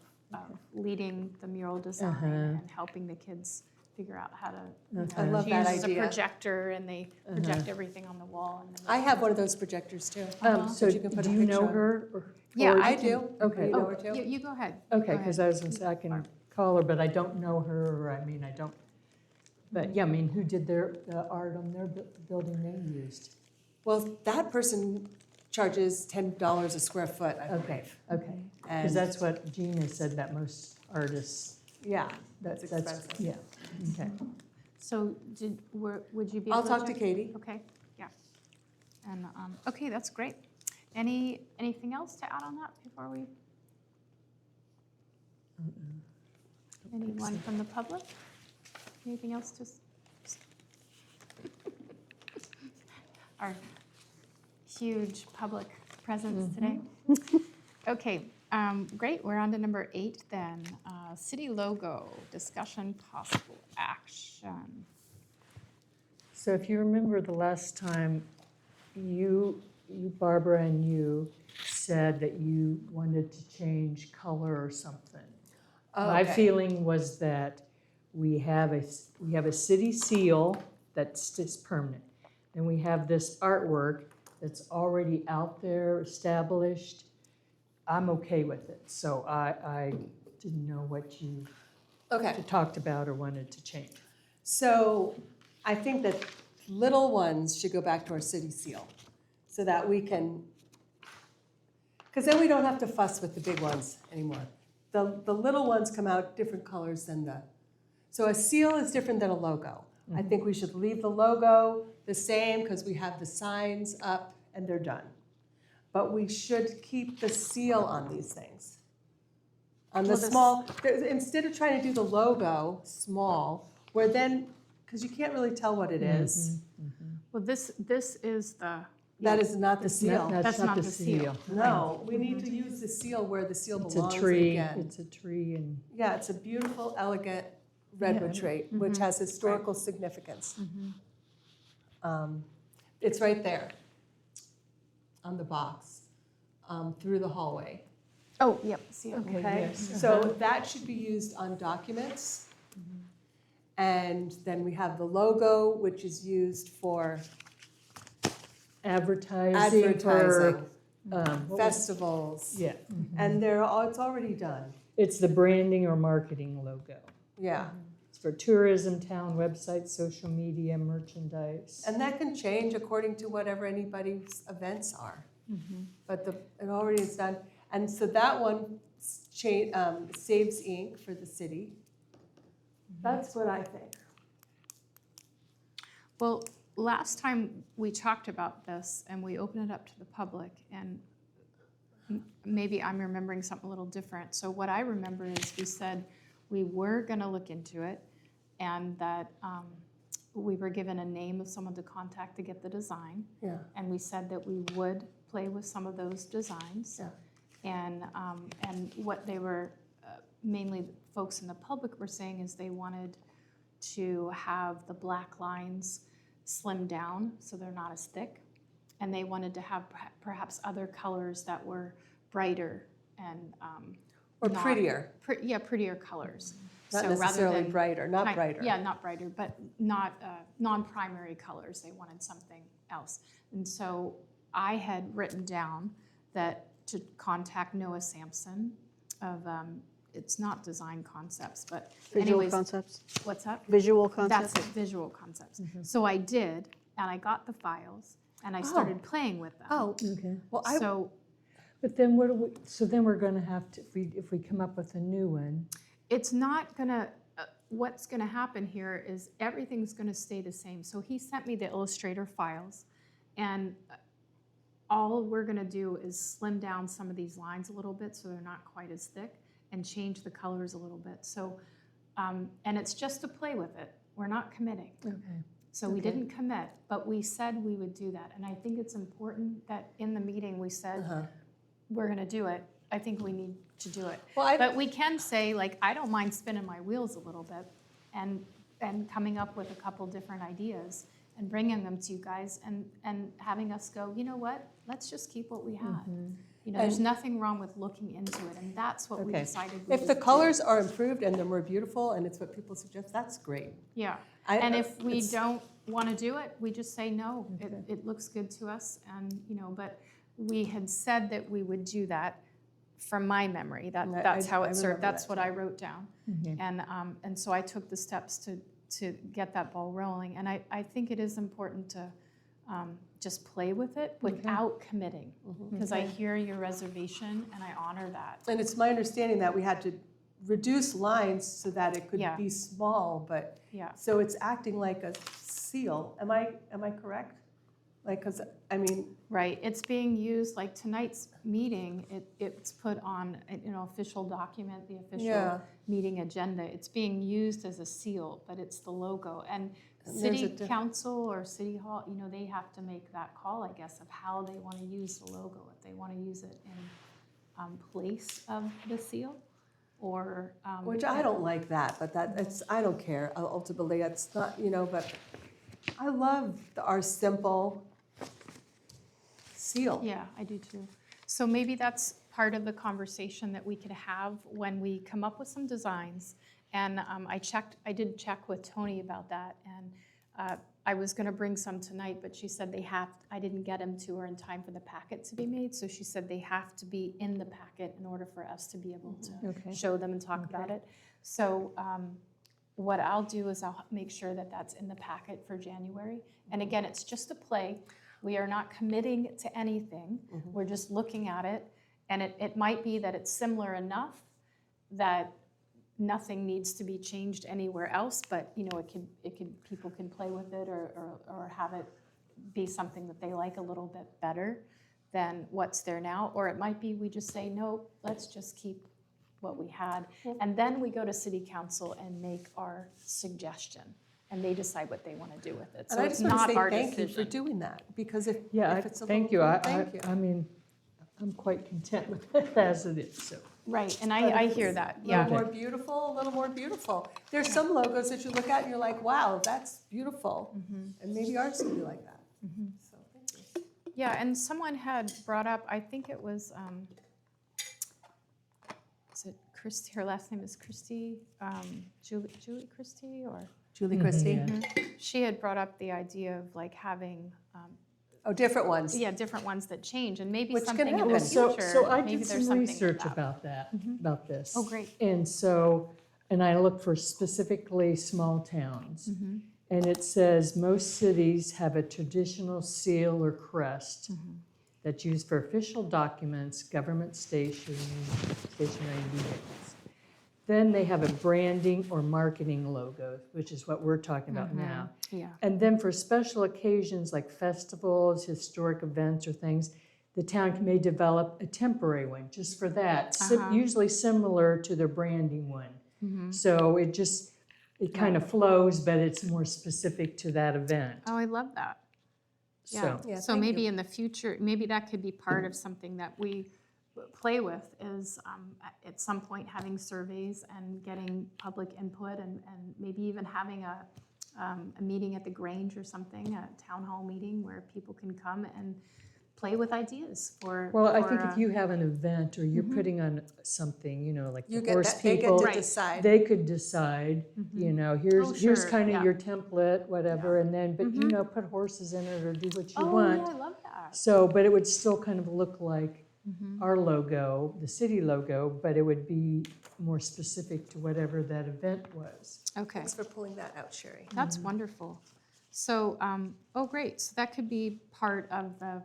leading the mural design Uh-huh. and helping the kids figure out how to. Okay. I love She that uses a idea. projector and they project everything on the wall. And then I have one of those projectors too. So That you can put a do you know picture on. her? Yeah, or- I do. Okay. You know Oh, her too? you go ahead. Okay, Go ahead. because I was gonna say, I can call her, but I don't know her, or I don't. But yeah, who did the art on their building they used? Well, that person charges $10 a square foot, I Okay, believe. okay. Because And, that's what Gina said, that most artists, yeah, that- that's that's, expensive. yeah, okay. So would you be able I'll to talk to check? Katie. Okay, yeah. And, okay, that's great. Anything else to add on that before we? Anyone from the public? Anything else to? Our huge public presence today. Okay, great. We're on to number 8 then. City logo, discussion, possible action. So if you remember the last time, you, Barbara, and you said that you wanted to change color or something. Oh, My okay. feeling was that we have a city seal that's just permanent. And we have this artwork that's already out there, established. I'm okay with it, so I didn't know what you Okay, talked about or wanted to change. so I think that little ones should go back to our city seal, so that we can, because then we don't have to fuss with the big ones anymore. The little ones come out different colors than so a seal is different than a logo. I think we should leave the logo the same because we have the signs up and they're done. But we should keep the seal on these things. On the Well, this- small, instead of trying to do the logo small, where then, because you can't really tell what it is, Well, this is the, that is not the seal. That's not the seal. No, we need to use the seal where the seal It's a belongs tree, again. it's a tree and, Yeah, it's a beautiful, elegant redwood tree, which has historical significance. It's right there on the box, through the hallway. oh, yep, see, okay, okay. yes. So that should be used on documents. And then we have the logo, which is used for advertising for, advertising, what was- festivals. yeah. And it's already done, It's the branding or marketing logo. yeah. It's for tourism, town websites, social media, merchandise. And that can change according to whatever anybody's events are. But it already is done. And so that one saves ink for the city. That's what I think. Well, last time we talked about this and we opened it up to the public, and maybe I'm remembering something a little different. So what I remember is we said we were gonna look into it, and that we were given a name of someone to contact to get the design. Yeah, And we said that we would play with some of those designs. yeah. And what they were, mainly the folks in the public were saying is they wanted to have the black lines slimmed down so they're not as thick. And they wanted to have perhaps other colors that were brighter and Or not- prettier, yeah, prettier colors. not So rather necessarily than brighter, not Kind- brighter. Yeah, not brighter, but not non-primary colors. They wanted something else. And so I had written down that to contact Noah Sampson of, it's not Design Concepts, but Visual anyways, concepts, what's that? visual That's concepts. it, Visual Concepts. So I did, and I got the files, and I started playing with them. Oh, Okay. well, I, So But then what do we, so then we're gonna have to, if we come up with a new one, it's not gonna, what's gonna happen here is everything's gonna stay the same. So he sent me the Illustrator files, and all we're gonna do is slim down some of these lines a little bit so they're not quite as thick, and change the colors a little bit. So, and it's just to play with it. We're not committing. okay. So we Okay. didn't commit, but we said we would do that. And I think it's important that in the meeting we said, uh-huh. we're gonna do it. I think we need to do it. Well, I, But we can say, like, I don't mind spinning my wheels a little bit and coming up with a couple different ideas and bringing them to you guys and having us go, you know what, let's just keep what we have. You know, there's And- nothing wrong with looking into it, and that's what we Okay. decided we if would the do. colors are improved and they're more beautiful and it's what people suggest, that's great. Yeah, I- and if we it's- don't want to do it, we just say no. Okay. It looks good to us, and, you know, but we had said that we would do that from my memory. And That's how I it served, remember that's that what too. I wrote down. Okay. And so I took the steps to get that ball rolling. And I think it is important to just play with it without committing. Because I hear your reservation and I honor that. And it's my understanding that we had to reduce lines so that it could Yeah. be small, but, Yeah. so it's acting like a seal. Am I correct? Like, because, I mean, Right, it's being used, like tonight's meeting, it's put on, official document, the official Yeah. meeting agenda. It's being used as a seal, but it's the logo. And And there's a city diff- council or city hall, they have to make that call, I guess, of how they want to use the logo. If they want to use it in place of the seal, or. which I don't like that, but I don't care. Ultimately, it's not, but I love our simple seal. Yeah, I do too. So maybe that's part of the conversation that we could have when we come up with some designs. And I did check with Tony about that, and I was gonna bring some tonight, but she said I didn't get them to her in time for the packet to be made, so she said they have to be in the packet in order for us to be able to Okay. show them and talk about it. So what I'll do is I'll make sure that that's in the packet for January. And again, it's just a play. We are not committing to anything. We're just looking at it. And it might be that it's similar enough that nothing needs to be changed anywhere else, but people can play with it or have it be something that they like a little bit better than what's there now. Or it might be we just say, no, let's just keep what we had. And then we go to city council and make our suggestion. And they decide what they want to do with it. And So I it's just want not to say our thank you for decision. doing that, because if Yeah, it's a thank little, you. thank you. I mean, I'm quite content with it as it is, so. Right, and I hear that, A yeah. little more beautiful, a little more beautiful. There's some logos that you look at and you're like, wow, that's beautiful. And maybe ours could be like that. So, thank you. Yeah, and someone had brought up, I think it was, is it Christie, her last name is Christie, Julie Christie, or? Julie Christie? Yeah. She had brought up the idea of like having, Oh, different ones. different ones that change, and maybe Which can something in the happen. future, So I maybe did there's some something research like that. about that, about this. Oh, great. And so, and I looked for specifically small towns. Mm-hmm. And it says most cities have a traditional seal or crest Mm-hmm. that's used for official documents, government stationery, and vehicles. Then they have a branding or marketing logo, which is what we're talking about now. Yeah, And then for special occasions like festivals, historic events or things, the town may develop a temporary one just for that, Uh-huh. usually similar to their branding one. So it kind of flows, but it's more specific to that event. Oh, I love that. Yeah, So, Yeah, so thank maybe you. in the future, maybe that could be part of something that we play with is at some point having surveys and getting public input and maybe even having a meeting at the Grange or something, a town hall meeting where people can come and play with ideas for. well, I think for, if you have an event or you're putting on something, you know, like You the get horse that, they get people, to Right. decide. they could decide, you know, here's Oh, here's sure, kind of yeah. your template, whatever, and then, but you know, put horses in it or do what you Oh, want. yeah, I love that. So, but it would still kind of look like Mm-hmm. our logo, the city logo, but it would be more specific to whatever that event was. Okay. Thanks for pulling that out, Sherry. That's wonderful. So, oh, great. So that could be part of the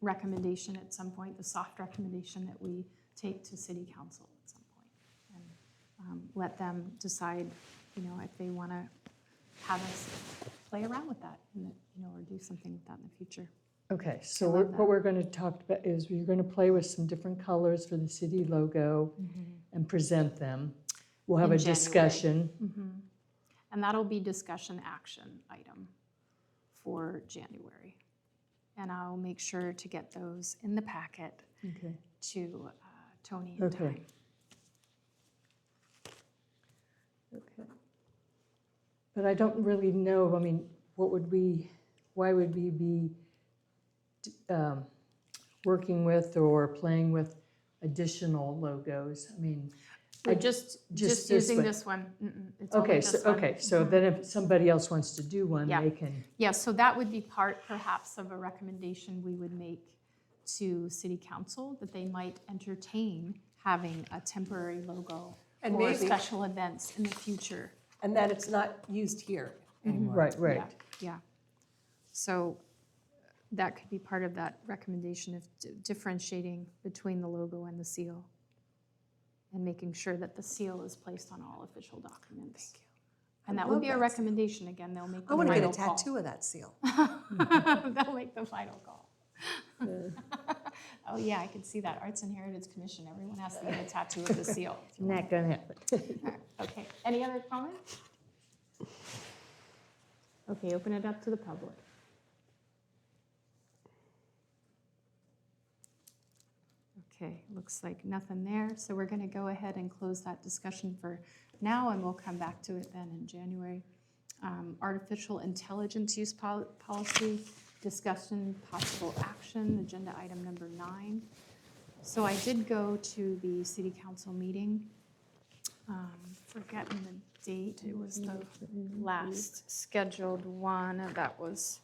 recommendation at some point, the soft recommendation that we take to city council at some point. And let them decide, you know, if they want to have us play around with that, and, you know, or do something with that in the future. Okay, so I love what we're going to talk about is we're going to play with some different colors for the city logo and present them. We'll have In a January. discussion. And that'll be discussion action item for January. And I'll make sure to get those in the packet Okay. to Tony in Okay. time. Okay. But I don't really know, I mean, why would we be working with or playing with additional logos? I mean, We're just this using one. this one. It's only Okay, this so, one. okay, so then if somebody else wants to do one, Yeah. they can, Yeah, so that would be part perhaps of a recommendation we would make to city council, that they might entertain having a temporary logo And for maybe- special events in the future. And that it's not used here anymore. right, right. Yeah, yeah. So that could be part of that recommendation of differentiating between the logo and the seal, and making sure that the seal is placed on all official documents. And that would love be a that recommendation. Again, they'll make I the want to get final a call. tattoo of that seal. They'll make the final call. Oh, yeah, I can see that. Arts and Heritage Commission, everyone has to get a tattoo of the seal. if you want. Not gonna happen. Okay, any other comments? Okay, open it up to the public. Okay, looks like nothing there, so we're gonna go ahead and close that discussion for now, and we'll come back to it then in January. Artificial intelligence use policy, discussion, possible action, agenda item number 9. So I did go to the city council meeting, forgetting the date, it was the last scheduled one, that was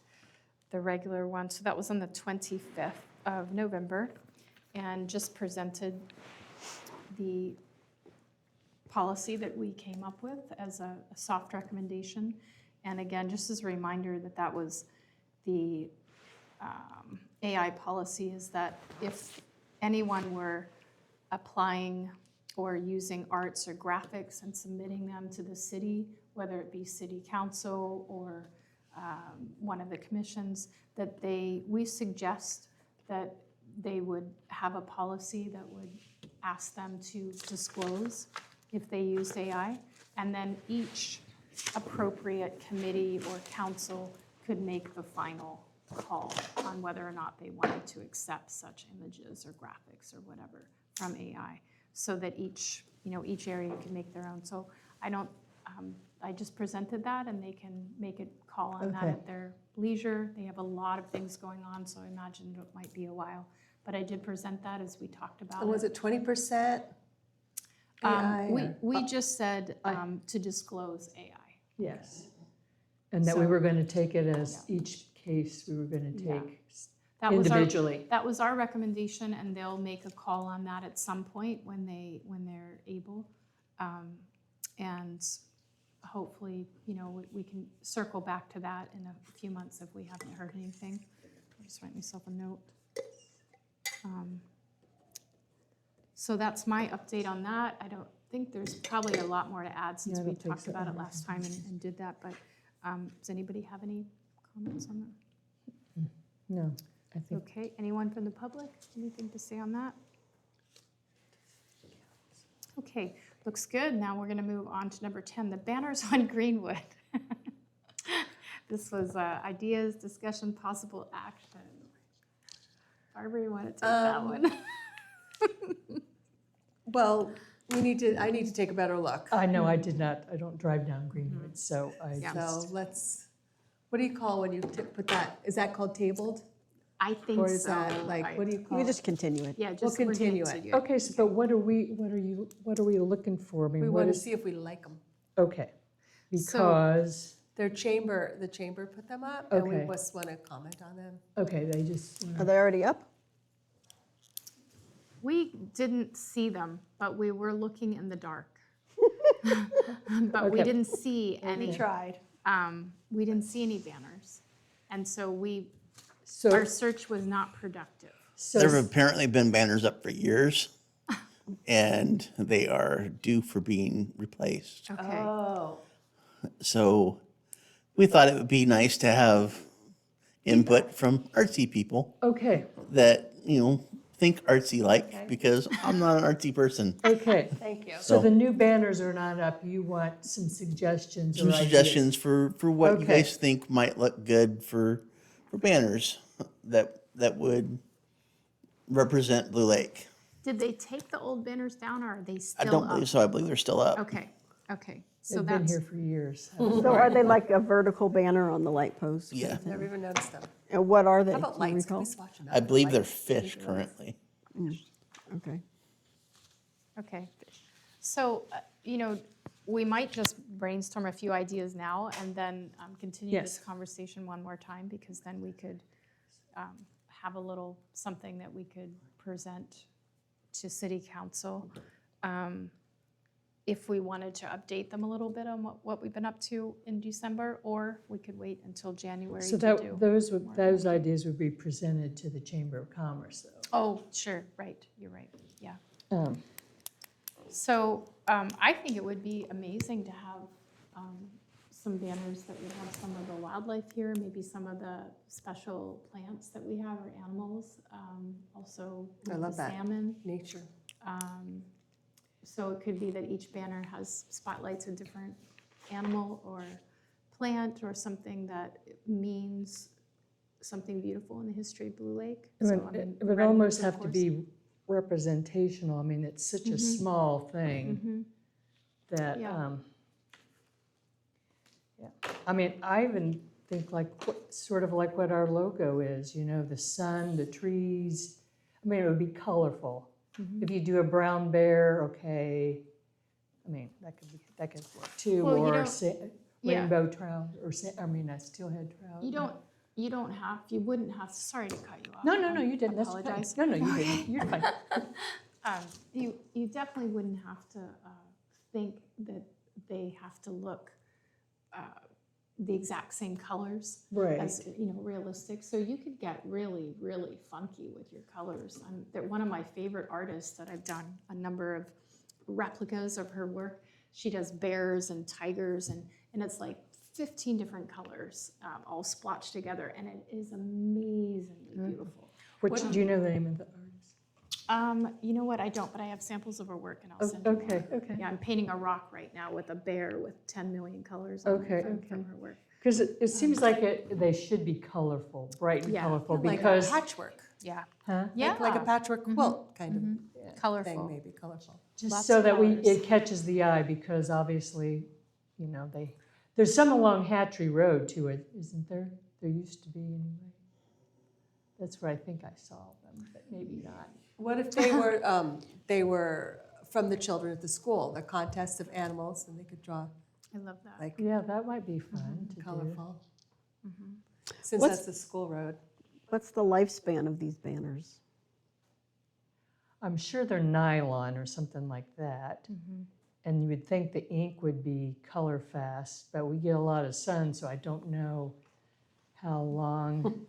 the regular one, so that was on the 25th of November, and just presented the policy that we came up with as a soft recommendation. And again, just as a reminder that that was the AI policy, is that if anyone were applying or using arts or graphics and submitting them to the city, whether it be city council or one of the commissions, that we suggest that they would have a policy that would ask them to disclose if they used AI, and then each appropriate committee or council could make the final call on whether or not they wanted to accept such images or graphics or whatever from AI, so that each area can make their own. So I just presented that, and they can make a call on that Okay. at their leisure. They have a lot of things going on, so I imagine it might be a while. But I did present that as we talked about And was it 20% AI? We just said to disclose AI. Yes. And that we So- were going to take it as each case we were going to Yeah. take That was our, individually. that was our recommendation, and they'll make a call on that at some point when they're able. And hopefully, we can circle back to that in a few months if we haven't heard anything. I'll just write myself a note. So that's my update on that. I don't think there's probably a lot more to add since Yeah, I we don't think talked so. about it last time and did that, but does anybody have any comments on that? No. I think, Okay, anyone from the public? Anything to say on that? Okay, looks good. Now we're going to move on to number 10, the banners on Greenwood. This was ideas, discussion, possible action. Barbara, you want to take that one? Well, I need to take a better look. I know I did not, I don't drive down Greenwood, so I Yeah. just, So let's, what do you call when you put that, is that called tabled? I think Or is so. that like, what do you You call can it? just continue it. Yeah, We'll just we're gonna continue it. continue okay, so but what are we looking for? I mean, We what want to is, see if we like them. okay. So- Because, The chamber put them up, and we Okay. just want to comment on them. okay, they just, Are they already up? We didn't see them, but we were looking in the dark. But we Okay. didn't see any, Tried. we didn't see any banners. And so so, our search was not productive. There so, have apparently been banners up for years, and they are due for being replaced. Okay, Oh, So we thought it would be nice to have input from artsy people okay, that, think artsy like, because I'm not an artsy person. okay. thank you. So So- the new banners are not up, you want some suggestions or Some ideas? suggestions for what you Okay. guys think might look good for banners that would represent Blue Lake. did they take the old banners down or are they I still don't up? believe so. I believe they're still up. Okay, so They've been that's, here for years. So are they like a vertical banner on the light post? Yeah. Never even noticed them. And what are they? How about Do you lights? Can recall? we swatch them out? I believe they're Lights? fish currently. Okay. okay. So, we might just brainstorm a few ideas now and then continue this Yes. conversation one more time because then we could have a little something that we could present to city council. If we wanted to update them a little bit on what we've been up to in December, or we could wait until January So to do. those ideas would be presented to the Chamber of Commerce, though. Oh, sure, right, you're right, yeah. Um, So I think it would be amazing to have some banners that would have some of the wildlife here, maybe some of the special plants that we have or animals, also I with love the that. salmon. Nature. So it could be that each banner has spotlights a different animal or plant or something that means something beautiful in the history of Blue Lake. I mean, So, I mean, it would redwoods, almost of have to course. be representational. I mean, it's such a small thing that, Yeah. yeah. I mean, I even think sort of like what our logo is, the sun, the trees. I mean, it would be colorful. If you do a brown bear, okay, I mean, that could work too, Well, you or don't- yeah. rainbow trout, or a steelhead trout. You wouldn't have, sorry to cut you off. No, you didn't. That's okay. Apologize. No, you didn't. You're fine. You definitely wouldn't have to think that they have to look the exact same colors Right. as, realistic. So you could get really, really funky with your colors. They're one of my favorite artists that I've done a number of replicas of her work. She does bears and tigers and it's like 15 different colors all splotched together and it is amazingly beautiful. Do you know the name of the artist? You know what, I don't, but I have samples of her work and I'll send you Okay, more. okay. Yeah, I'm painting a rock right now with a bear with 10 million colors on Okay, it from her work. Because it seems like they should be colorful, bright and Yeah. colorful, Like a because, patchwork. Yeah, huh? yeah, Like a patchwork quilt kind of thing, colorful. maybe colorful. Just Lots so of that colors. it catches the eye, because obviously, there's some along Hatchery Road too, isn't there? There used to be anyway. That's where I think I saw them, but maybe not. What if they were from the children at the school, the contest of animals, and they could draw I love that. like Yeah, that might be fun to do. colorful? Since What's- that's the school road. What's the lifespan of these banners? I'm sure they're nylon or something like that. And you would think the ink would be color fast, but we get a lot of sun, so I don't know how long.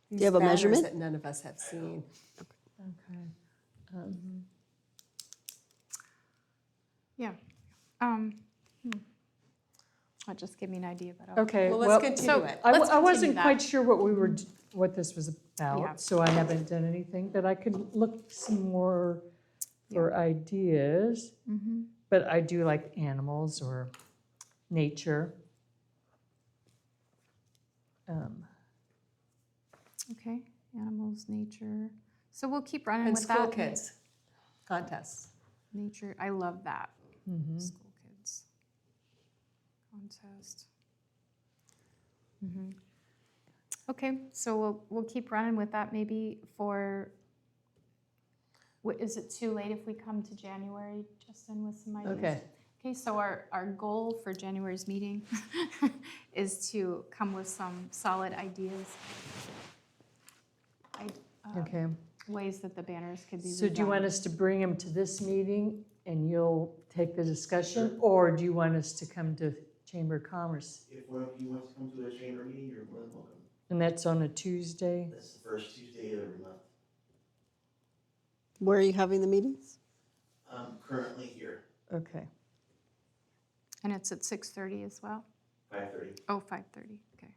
These you have a banners measurement? that none of us have seen. Okay. Yeah. That just gave me an idea, but Okay, Well, well, let's continue so- it. I Let's continue wasn't that. quite sure what what this was Yeah. about, so I haven't done anything, but I could look some more for ideas. Mhm. But I do like animals or nature. Okay, animals, nature. So we'll keep running And with school that. kids contests. Nature, I love that. Mhm. School kids contest. Mhm. Okay, so we'll keep running with that maybe for, is it too late if we come to January, Justin, with some ideas? Okay, Okay, so our goal for January's meeting is to come with some solid ideas. okay. Ways that the banners could be redone. So do you want us to bring them to this meeting and you'll take the discussion? Or do you want us to come to Chamber of Commerce? If one of you wants to come to a chamber meeting, you're more than welcome. And that's on a Tuesday? That's the first Tuesday of every month. Where are you having the meetings? I'm currently here, Okay. And it's at 6:30 as well? 5:30. Oh, 5:30, okay.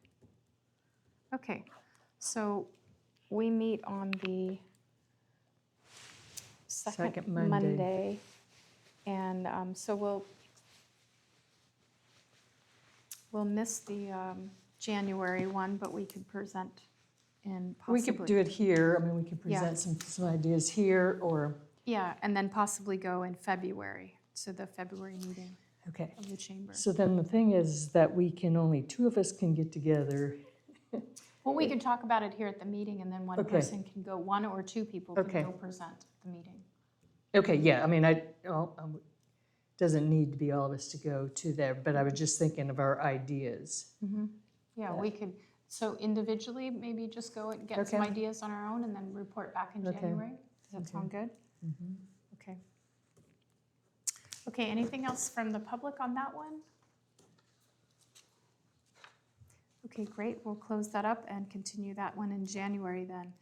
Okay, so we meet on the second Second Monday. Monday. And so we'll miss the January one, but we could present in We possibly. could do it here. I mean, we could Yeah. present some ideas here or, Yeah, and then possibly go in February, to the February meeting okay. of the chamber. So then the thing is that only two of us can get together. Well, we can talk about it here at the meeting, and then one Okay. person can go, one or two people can Okay. go present at the meeting. Okay, yeah, I mean, doesn't need to be all of us to go to there, but I was just thinking of our ideas. Yeah, we could, so individually, maybe just go and get some Okay. ideas on our own and then report back in Okay. January? Does that sound good? Okay. Okay, anything else from the public on that one? Okay, great, we'll close that up and continue that one in January then.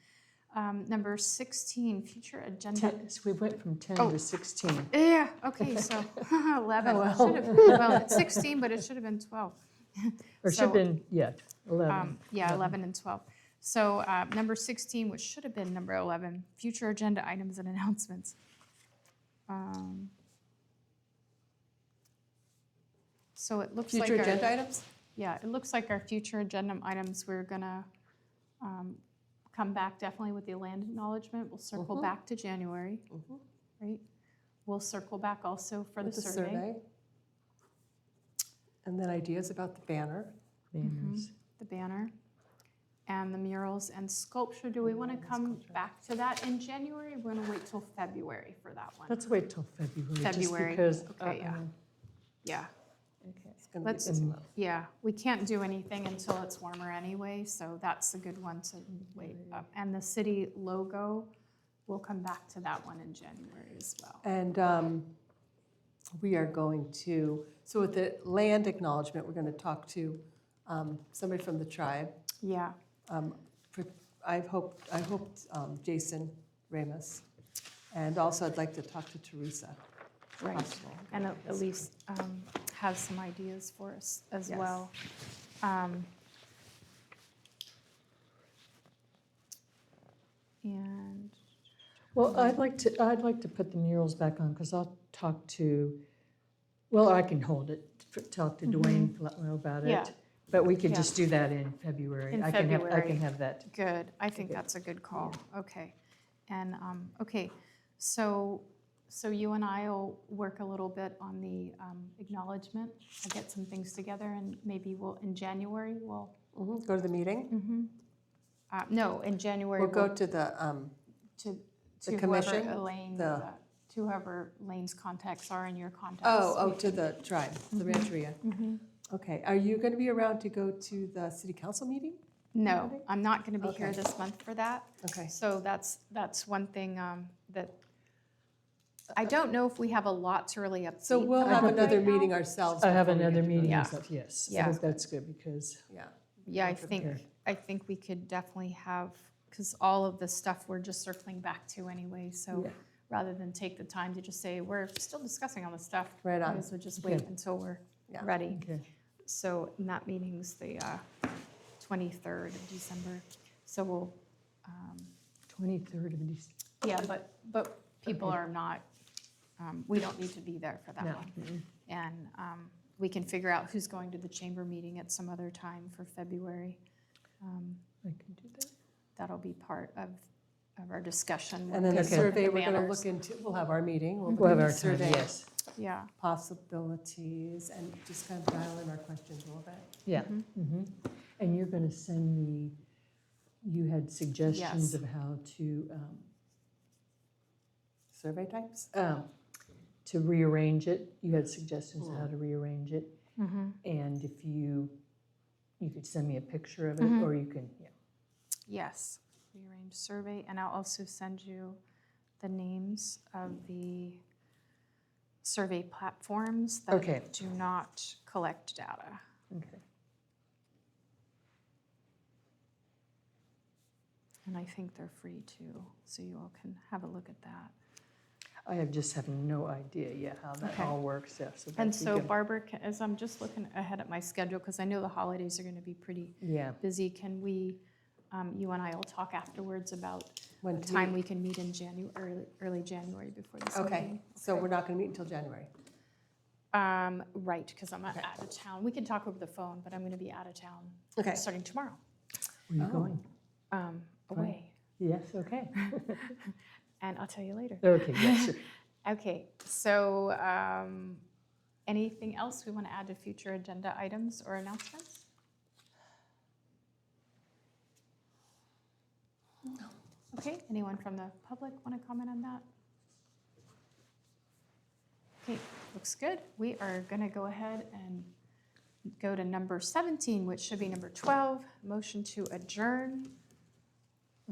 Number 16, future agenda. So we went from 10 Oh. to 16. Yeah, okay, so 11. Oh, It well. should have- Well, it's 16, but it should have been 12. Or should have So, been, yeah, 11. Yeah, 11 and 12. So number 16, which should have been number 11, future agenda items and announcements. So it looks like Future our- agenda items? Yeah, it looks like our future agenda items, we're gonna come back definitely with the land acknowledgement. We'll circle back to January, right? We'll circle back also for the With survey, And then ideas about the banner. Banners. the banner, and the murals and sculpture. Do we want to come back to that in January? We're going to wait till February for that one. Let's wait till February, just February, because. okay, yeah. Yeah, Okay. It's gonna be Let's- busy month. yeah. We can't do anything until it's warmer anyway, so that's a good one to wait up. And the city logo, we'll come back to that one in January as well. And we are going to, so with the land acknowledgement, we're going to talk to somebody from the tribe. Yeah, I hoped Jason Ramos. And also I'd like to talk to Teresa. right. Possible. And at least have some ideas for us as Yes. well. And, Well, I'd like to put the murals back on, because I'll talk to, well, I can hold it, talk to Dwayne, let him know about Yeah. it. But we could Yeah. just do that in February. In I February. can have that. good, I think Okay. that's a good call, okay. And, okay, so you and I will work a little bit on the acknowledgement. I'll get some things together and maybe in January, we'll, Go to the meeting. no, in January. We'll go to the, To the whoever commission, Elaine, the- to whoever Elaine's contacts are in your contacts. oh, to the tribe, the Rancheria. Okay, are you going to be around to go to the city council meeting? No, Monday? I'm not gonna be here Okay. this month for that. Okay. So that's one thing that, I don't know if we have a lot to really update. So we'll have about another right now. meeting ourselves. I have before we get another to meeting, Yeah. and stuff, yes. I Yeah. think that's good, because, Yeah. Yeah, I Prepare. think we could definitely have, because all of the stuff we're just circling back to anyway, so Yeah. rather than take the time to just say, we're still discussing all this stuff. Right on. Might as well just wait Okay. until we're Yeah. ready. okay. So, and that meeting's the 23rd of December. So we'll, 23rd of December. yeah, but people Okay. are not, we don't need to be there for that No. one. And we can figure out who's going to the chamber meeting at some other time for February. I can do that. That'll be part of our discussion. And then the Okay. survey, we're gonna banners. look into, we'll have our meeting. We'll look have at our the time, survey yes. Yeah, possibilities and just kind of dial in our questions a little bit. Yeah. Mhm. And you're going to send me, you had suggestions Yes. of how to, Survey types? to rearrange it. You had suggestions of how to rearrange it. Mm-hmm. And if you could send me a picture of it, Mhm. or you can, yeah. yes, rearrange survey, and I'll also send you the names of the survey platforms Okay. that do not collect data. Okay. And I think they're free too, so you all can have a look at that. I just have no idea yet how that Okay. all works, yeah. So And Betsy so can- Barbara, as I'm just looking ahead at my schedule, because I know the holidays are going to be pretty Yeah, busy, can we, you and I will talk afterwards about When the can time we can meet in January, early January before this Okay, meeting? so we're not gonna meet until January. Right, because I'm Okay. out of town. We can talk over the phone, but I'm going to be out of town Okay. starting tomorrow, where are you Oh. going? away. Yes, okay. And I'll tell you later. Okay, yes, sure. Okay, so anything else we want to add to future agenda items or announcements? No. Okay, anyone from the public want to comment on that? Okay, looks good. We are going to go ahead and go to number 17, which should be number 12, motion to adjourn.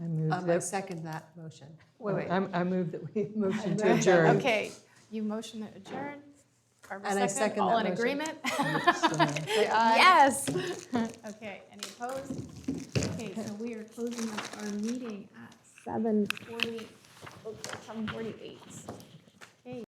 I move I that, second that motion. Wait. I move that we motion to adjourn. Okay, you motion to adjourn. Barbara And I second All that in motion. agreement? Say aye. Yes. Okay, any opposed? Okay, so we are closing up our meeting at 7:48.